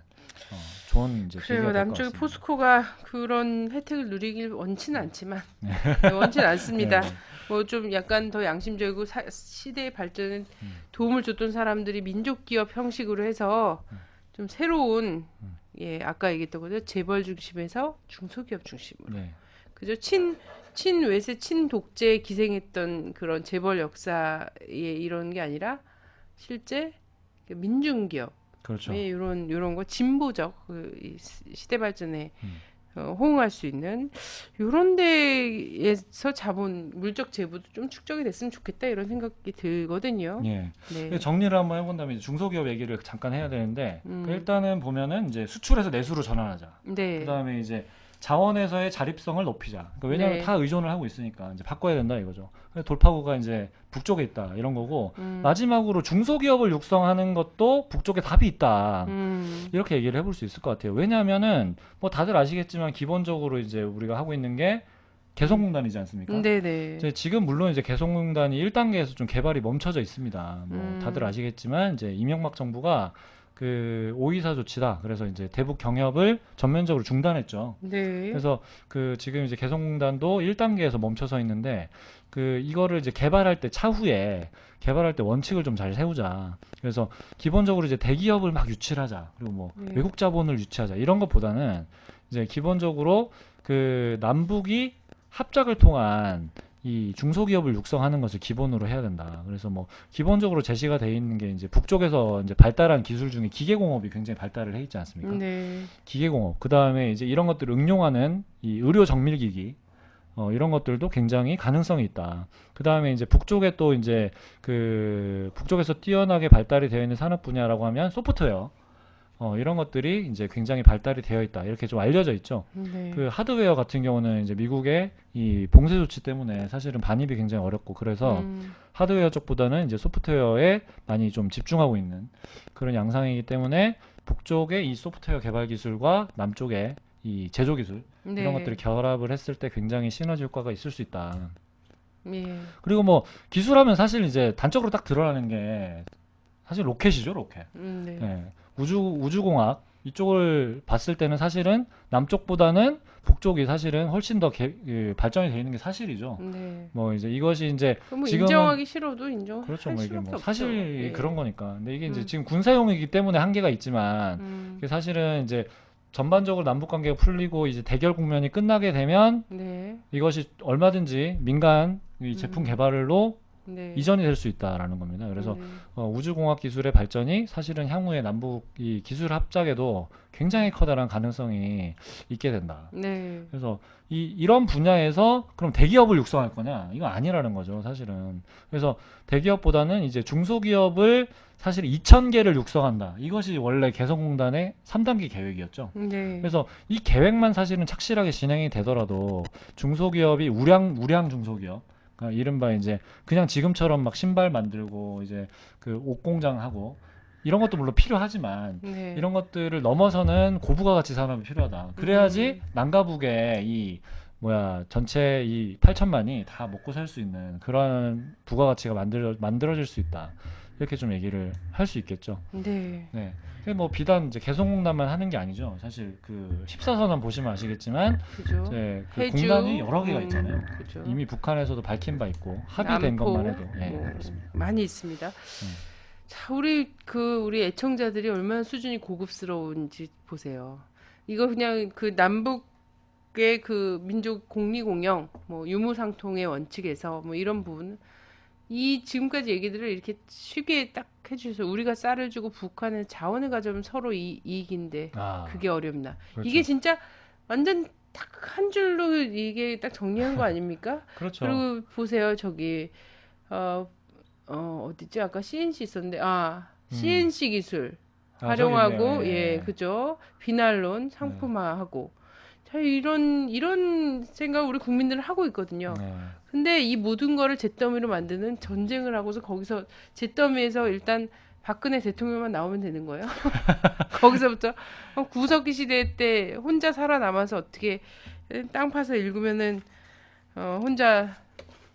좋은 이제 그래요. 남쪽의 포스코가 그런 혜택을 누리길 원치는 않지만 원치는 않습니다. 네. 뭐 좀 약간 더 양심적이고 시대의 발전에 도움을 줬던 사람들이 민족 기업 형식으로 해서 좀 새로운 아까 얘기했던 거죠. 재벌 중심에서 중소기업 중심으로. 네. 그죠? 친외세, 친독재에 기생했던 그런 재벌 역사에 이런 게 아니라 실제 민중기업, 그렇죠. 이런 거 진보적 이 시대 발전에 호응할 수 있는 이런 데에서 자본 물적 재부도 좀 축적이 됐으면 좋겠다 이런 생각이 들거든요. 예. 네. 정리를 한번 해본다면 중소기업 얘기를 잠깐 해야 되는데 일단은 보면은 이제 수출에서 내수로 전환하자. 네. 그다음에 이제 자원에서의 자립성을 높이자. 그러니까 왜냐하면 다 의존을 하고 있으니까 이제 바꿔야 된다 이거죠. 돌파구가 이제 북쪽에 있다 이런 거고 마지막으로 중소기업을 육성하는 것도 북쪽에 답이 있다. 이렇게 얘기를 해볼 수 있을 것 같아요. 왜냐하면은 뭐 다들 아시겠지만 기본적으로 이제 우리가 하고 있는 게 개성공단이지 않습니까? 네네. 지금 물론 이제 개성공단이 1단계에서 좀 개발이 멈춰져 있습니다. 뭐 다들 아시겠지만 이제 이명박 정부가 그 오이사 조치다. 그래서 이제 대북 경협을 전면적으로 중단했죠. 네. 그래서 그 지금 이제 개성공단도 1단계에서 멈춰서 있는데 그 이거를 이제 개발할 때 차후에 개발할 때 원칙을 좀 잘 세우자. 그래서 기본적으로 이제 대기업을 막 유치를 하자. 그리고 뭐 외국 자본을 유치하자. 이런 것보다는 이제 기본적으로 그 남북이 합작을 통한 이 중소기업을 육성하는 것을 기본으로 해야 된다. 그래서 뭐 기본적으로 제시가 돼 있는 게 이제 북쪽에서 이제 발달한 기술 중에 기계공업이 굉장히 발달을 해 있지 않습니까? 네. 기계공업. 그 다음에 이제 이런 것들을 응용하는 이 의료 정밀기기. 이런 것들도 굉장히 가능성이 있다. 그 다음에 이제 북쪽에 또 이제 그 북쪽에서 뛰어나게 발달이 되어 있는 산업 분야라고 하면 소프트웨어. 이런 것들이 이제 굉장히 발달이 되어 있다. 이렇게 좀 알려져 있죠. 네. 그 하드웨어 같은 경우는 이제 미국의 이 봉쇄 조치 때문에 사실은 반입이 굉장히 어렵고 그래서 하드웨어 쪽보다는 이제 소프트웨어에 많이 좀 집중하고 있는 그런 양상이기 때문에 북쪽의 이 소프트웨어 개발 기술과 남쪽의 이 제조 기술 이런 것들이 결합을 했을 때 굉장히 시너지 효과가 있을 수 있다. 그리고 뭐 기술하면 사실 이제 단적으로 딱 드러나는 게 사실 로켓이죠, 로켓. 네. 우주공학 이쪽을 봤을 때는 사실은 남쪽보다는 북쪽이 사실은 훨씬 더 발전이 되어 있는 게 사실이죠. 네. 뭐 이제 이것이 이제 뭐 지금은 인정하기 싫어도 인정. 그렇죠. 뭐 이게 뭐 없죠. 사실 그런 거니까. 근데 이게 이제 지금 군사용이기 때문에 한계가 있지만 이게 사실은 이제 전반적으로 남북 관계가 풀리고 이제 대결 국면이 끝나게 되면 이것이 얼마든지 민간 이 제품 개발로 이전이 될 수 있다라는 겁니다. 그래서 우주공학 기술의 발전이 사실은 향후에 남북 이 기술 합작에도 굉장히 커다란 가능성이 있게 된다. 그래서 이런 분야에서 그럼 대기업을 육성할 거냐? 이거 아니라는 거죠, 사실은. 그래서 대기업보다는 이제 중소기업을 사실 2,000개를 육성한다. 이것이 원래 개성공단의 3단계 계획이었죠. 그래서 이 계획만 사실은 착실하게 진행이 되더라도 중소기업이 우량 중소기업 그러니까 이른바 이제 그냥 지금처럼 막 신발 만들고 이제 그 옷 공장 하고 이런 것도 물론 필요하지만 이런 것들을 넘어서는 고부가 가치 산업이 필요하다. 그래야지 남과 북의 이 전체 이 8천만이 다 먹고 살 수 있는 그런 부가가치가 만들어질 수 있다. 이렇게 좀 얘기를 할 수 있겠죠. 네. 네. 뭐 비단 이제 개성공단만 하는 게 아니죠. 사실 그 14선언 보시면 아시겠지만 그죠. 이제 그 해주, 공단이 여러 개가 있잖아요. 그죠. 이미 북한에서도 밝힌 바 있고 합의된 남포, 것만 해도 그렇습니다. 많이 있습니다. 자, 우리 애청자들이 얼마나 수준이 고급스러운지 보세요. 이거 그냥 그 남북의 그 민족 공리공영, 뭐 유무상통의 원칙에서 뭐 이런 부분, 이 지금까지 얘기들을 이렇게 쉽게 딱 해주셔서 우리가 쌀을 주고 북한은 자원을 가져오면 서로 이익인데 그게 어렵나? 그렇죠. 이게 진짜 완전 딱 한 줄로 이게 딱 정리한 거 아닙니까? 그렇죠. 그리고 보세요, 저기 어디지? 아까 CNC 있었는데 CNC 기술 활용하고 그죠? 비난론 상품화하고 자 이런 생각 우리 국민들은 하고 있거든요. 근데 이 모든 거를 잿더미로 만드는 전쟁을 하고서 거기서 잿더미에서 일단 박근혜 대통령만 나오면 되는 거예요. 거기서부터 구석기 시대 때 혼자 살아남아서 어떻게 땅 파서 읽으면은 혼자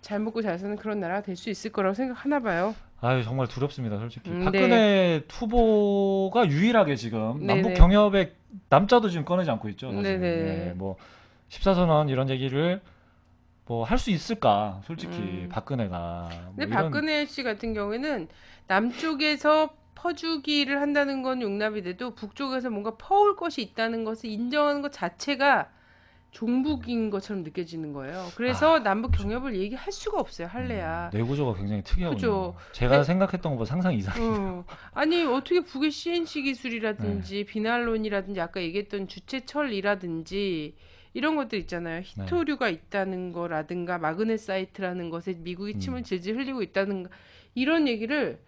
잘 먹고 잘 사는 그런 나라가 될 수 있을 거라고 생각하나 봐요. 아유 정말 두렵습니다, 솔직히. 박근혜 후보가 유일하게 지금 네네. 남북 경협의 남자도 지금 꺼내지 않고 있죠. 사실. 네네. 뭐 14선언 이런 얘기를 뭐 할 수 있을까, 솔직히 박근혜가. 근데 박근혜 씨 같은 경우에는 남쪽에서 퍼주기를 한다는 건 용납이 돼도 북쪽에서 뭔가 퍼올 것이 있다는 것을 인정하는 것 자체가 종북인 것처럼 느껴지는 거예요. 그래서 남북 경협을 얘기할 수가 없어요. 할래야. 내구조가 굉장히 특이하군요. 그죠. 제가 생각했던 것보다 상상 이상이에요. 아니 어떻게 북의 CNC 기술이라든지 비난론이라든지 아까 얘기했던 주체철이라든지 이런 것들 있잖아요. 히토류가 있다는 거라든가 마그네사이트라는 것에 미국이 침을 질질 흘리고 있다는 이런 얘기를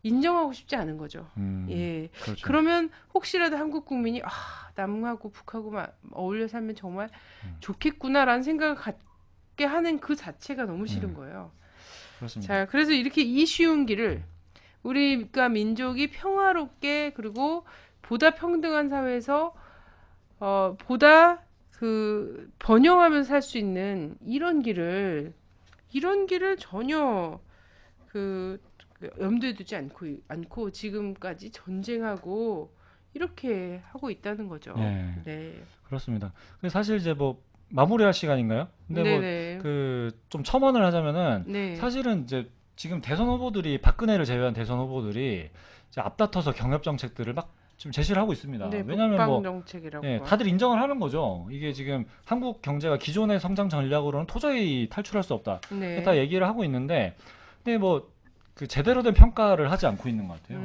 인정하고 싶지 않은 거죠. 예. 그렇죠. 그러면 혹시라도 한국 국민이 남하고 북하고 어울려 살면 정말 좋겠구나라는 생각을 갖게 하는 그 자체가 너무 싫은 거예요. 그렇습니다. 자, 그래서 이렇게 이 쉬운 길을 우리가 민족이 평화롭게 그리고 보다 평등한 사회에서 보다 그 번영하면서 살 수 있는 이런 길을 전혀 염두에 두지 않고 지금까지 전쟁하고 이렇게 하고 있다는 거죠. 네. 그렇습니다. 사실 이제 뭐 마무리할 시간인가요? 근데 뭐 좀 첨언을 하자면은 사실은 이제 지금 대선 후보들이 박근혜를 제외한 대선 후보들이 이제 앞다퉈서 경협 정책들을 막 지금 제시를 하고 있습니다. 왜냐하면 뭐 다들 인정을 하는 거죠. 이게 지금 한국 경제가 기존의 성장 전략으로는 도저히 탈출할 수 없다. 다 얘기를 하고 있는데, 근데 뭐 그 제대로 된 평가를 하지 않고 있는 것 같아요.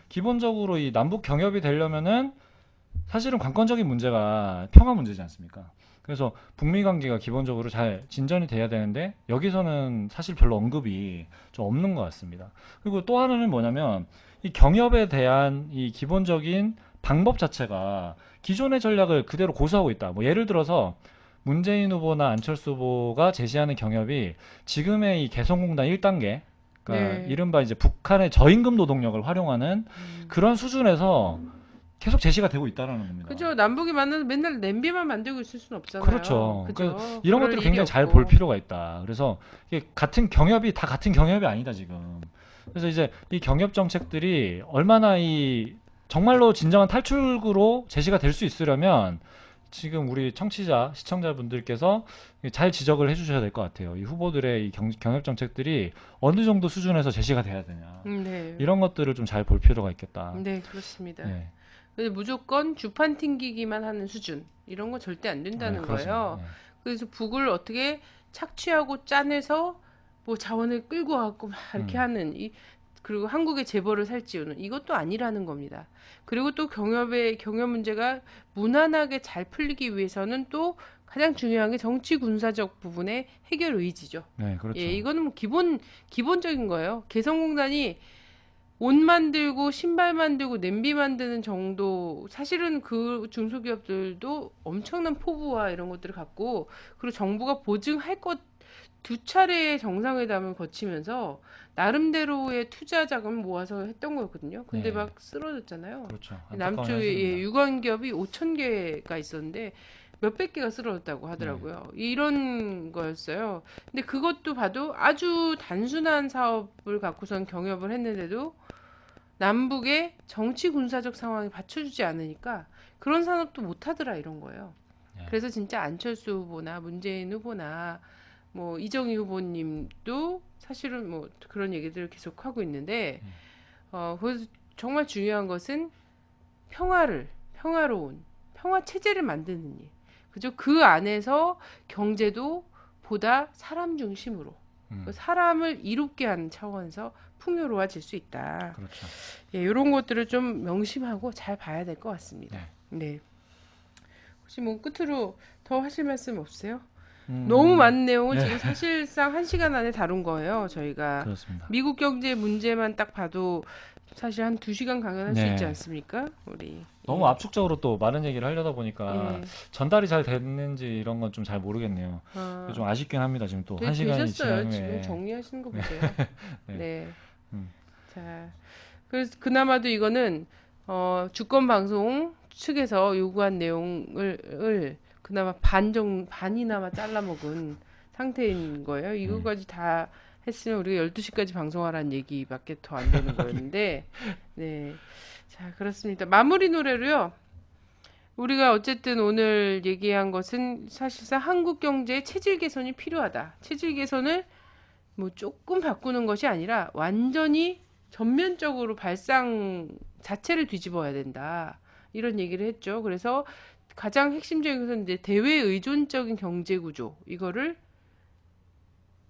기본적으로 이 남북 경협이 되려면은 사실은 관건적인 문제가 평화 문제지 않습니까? 그래서 북미 관계가 기본적으로 잘 진전이 돼야 되는데 여기서는 사실 별로 언급이 좀 없는 것 같습니다. 그리고 또 하나는 뭐냐면 이 경협에 대한 이 기본적인 방법 자체가 기존의 전략을 그대로 고수하고 있다. 뭐 예를 들어서 문재인 후보나 안철수 후보가 제시하는 경협이 지금의 이 개성공단 1단계, 그러니까 이른바 이제 북한의 저임금 노동력을 활용하는 그런 수준에서 계속 제시가 되고 있다는 겁니다. 그죠. 남북이 만나서 맨날 냄비만 만들고 있을 수는 없잖아요. 그렇죠. 이런 것들을 굉장히 잘 볼 필요가 있다. 그래서 이게 같은 경협이 다 같은 경협이 아니다 지금. 그래서 이제 이 경협 정책들이 얼마나 이 정말로 진정한 탈출구로 제시가 될 수 있으려면 지금 우리 청취자, 시청자분들께서 잘 지적을 해주셔야 될 것 같아요. 이 후보들의 이 경협 정책들이 어느 정도 수준에서 제시가 돼야 되냐. 이런 것들을 좀 잘 볼 필요가 있겠다. 네, 그렇습니다. 무조건 주판 튕기기만 하는 수준 이런 거 절대 안 된다는 거예요. 그래서 북을 어떻게 착취하고 짜내서 뭐 자원을 끌고 와갖고 막 이렇게 하는 그리고 한국의 재벌을 살찌우는 이것도 아니라는 겁니다. 그리고 또 경협 문제가 무난하게 잘 풀리기 위해서는 또 가장 중요한 게 정치 군사적 부분의 해결 의지죠. 네, 그렇죠. 이거는 뭐 기본적인 거예요. 개성공단이 옷 만들고 신발 만들고 냄비 만드는 정도 사실은 그 중소기업들도 엄청난 포부와 이런 것들을 갖고 그리고 정부가 보증할 것 2차례의 정상회담을 거치면서 나름대로의 투자 자금을 모아서 했던 거였거든요. 근데 막 쓰러졌잖아요. 그렇죠. 남쪽에 유관기업이 5,000개가 있었는데 몇백 개가 쓰러졌다고 하더라고요. 이런 거였어요. 근데 그것도 봐도 아주 단순한 사업을 갖고선 경협을 했는데도 남북의 정치 군사적 상황이 받쳐주지 않으니까 그런 산업도 못하더라 이런 거예요. 그래서 진짜 안철수 후보나 문재인 후보나 뭐 이정희 후보님도 사실은 뭐 그런 얘기들을 계속 하고 있는데 그래서 정말 중요한 것은 평화로운 평화 체제를 만드는 일. 그죠? 그 안에서 경제도 보다 사람 중심으로 사람을 이롭게 하는 차원에서 풍요로워질 수 있다. 그렇죠. 예, 이런 것들을 좀 명심하고 잘 봐야 될 것 같습니다. 네. 혹시 뭐 끝으로 더 하실 말씀 없으세요? 너무 많은 내용을 지금 사실상 1시간 안에 다룬 거예요, 저희가. 그렇습니다. 미국 경제 문제만 딱 봐도 사실 한 2시간 강연할 수 있지 않습니까? 우리. 너무 압축적으로 또 많은 얘기를 하려다 보니까 전달이 잘 됐는지 이런 건 좀 잘 모르겠네요. 좀 아쉽긴 합니다. 지금 또 1시간이 지난 후에. 지금 정리하시는 거 보세요. 네. 자, 그래서 그나마도 이거는 주권방송 측에서 요구한 내용을 그나마 반이나마 잘라먹은 상태인 거예요. 이거까지 다 했으면 우리가 12시까지 방송하라는 얘기밖에 더 안 되는 거였는데, 네. 자, 그렇습니다. 마무리 노래로요. 우리가 어쨌든 오늘 얘기한 것은 사실상 한국 경제의 체질 개선이 필요하다. 체질 개선을 뭐 조금 바꾸는 것이 아니라 완전히 전면적으로 발상 자체를 뒤집어야 된다. 이런 얘기를 했죠. 그래서 가장 핵심적인 것은 이제 대외 의존적인 경제 구조 이거를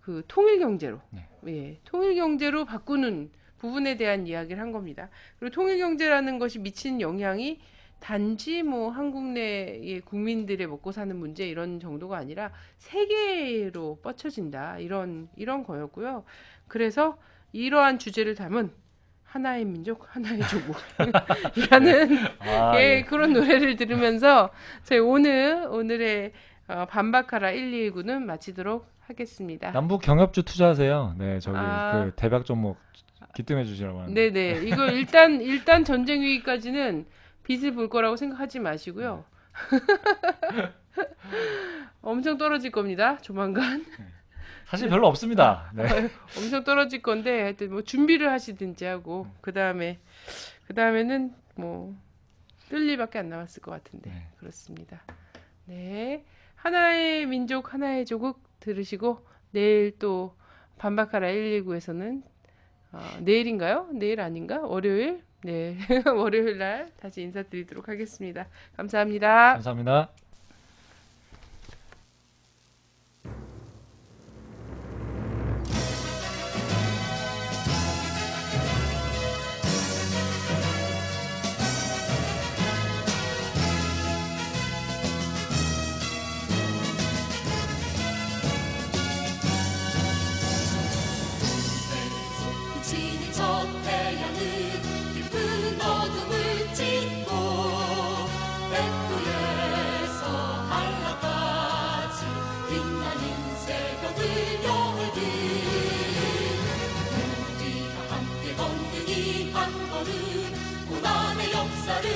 그 통일 경제로, 예, 통일 경제로 바꾸는 부분에 대한 이야기를 한 겁니다. 그리고 통일 경제라는 것이 미치는 영향이 단지 뭐 한국 내의 국민들의 먹고 사는 문제 이런 정도가 아니라 세계로 뻗쳐진다 이런 거였고요. 그래서 이러한 주제를 담은 하나의 민족, 하나의 조국이라는 그런 노래를 들으면서 저희 오늘의 반박하라 119는 마치도록 하겠습니다. 남북 경협주 투자하세요. 네, 저기 그 대박 종목 기뜸해 주시라고 하는데. 네네. 이거 일단 전쟁 위기까지는 빛을 볼 거라고 생각하지 마시고요. 엄청 떨어질 겁니다. 조만간. 사실 별로 없습니다. 네. 엄청 떨어질 건데 하여튼 뭐 준비를 하시든지 하고 그다음에는 뭐 뜰 일밖에 안 남았을 것 같은데 그렇습니다. 네. 하나의 민족, 하나의 조국 들으시고 내일 또 반박하라 119에서는 내일인가요? 내일 아닌가? 월요일? 네. 월요일 날 다시 인사드리도록 하겠습니다. 감사합니다. 감사합니다. 고난의 역사를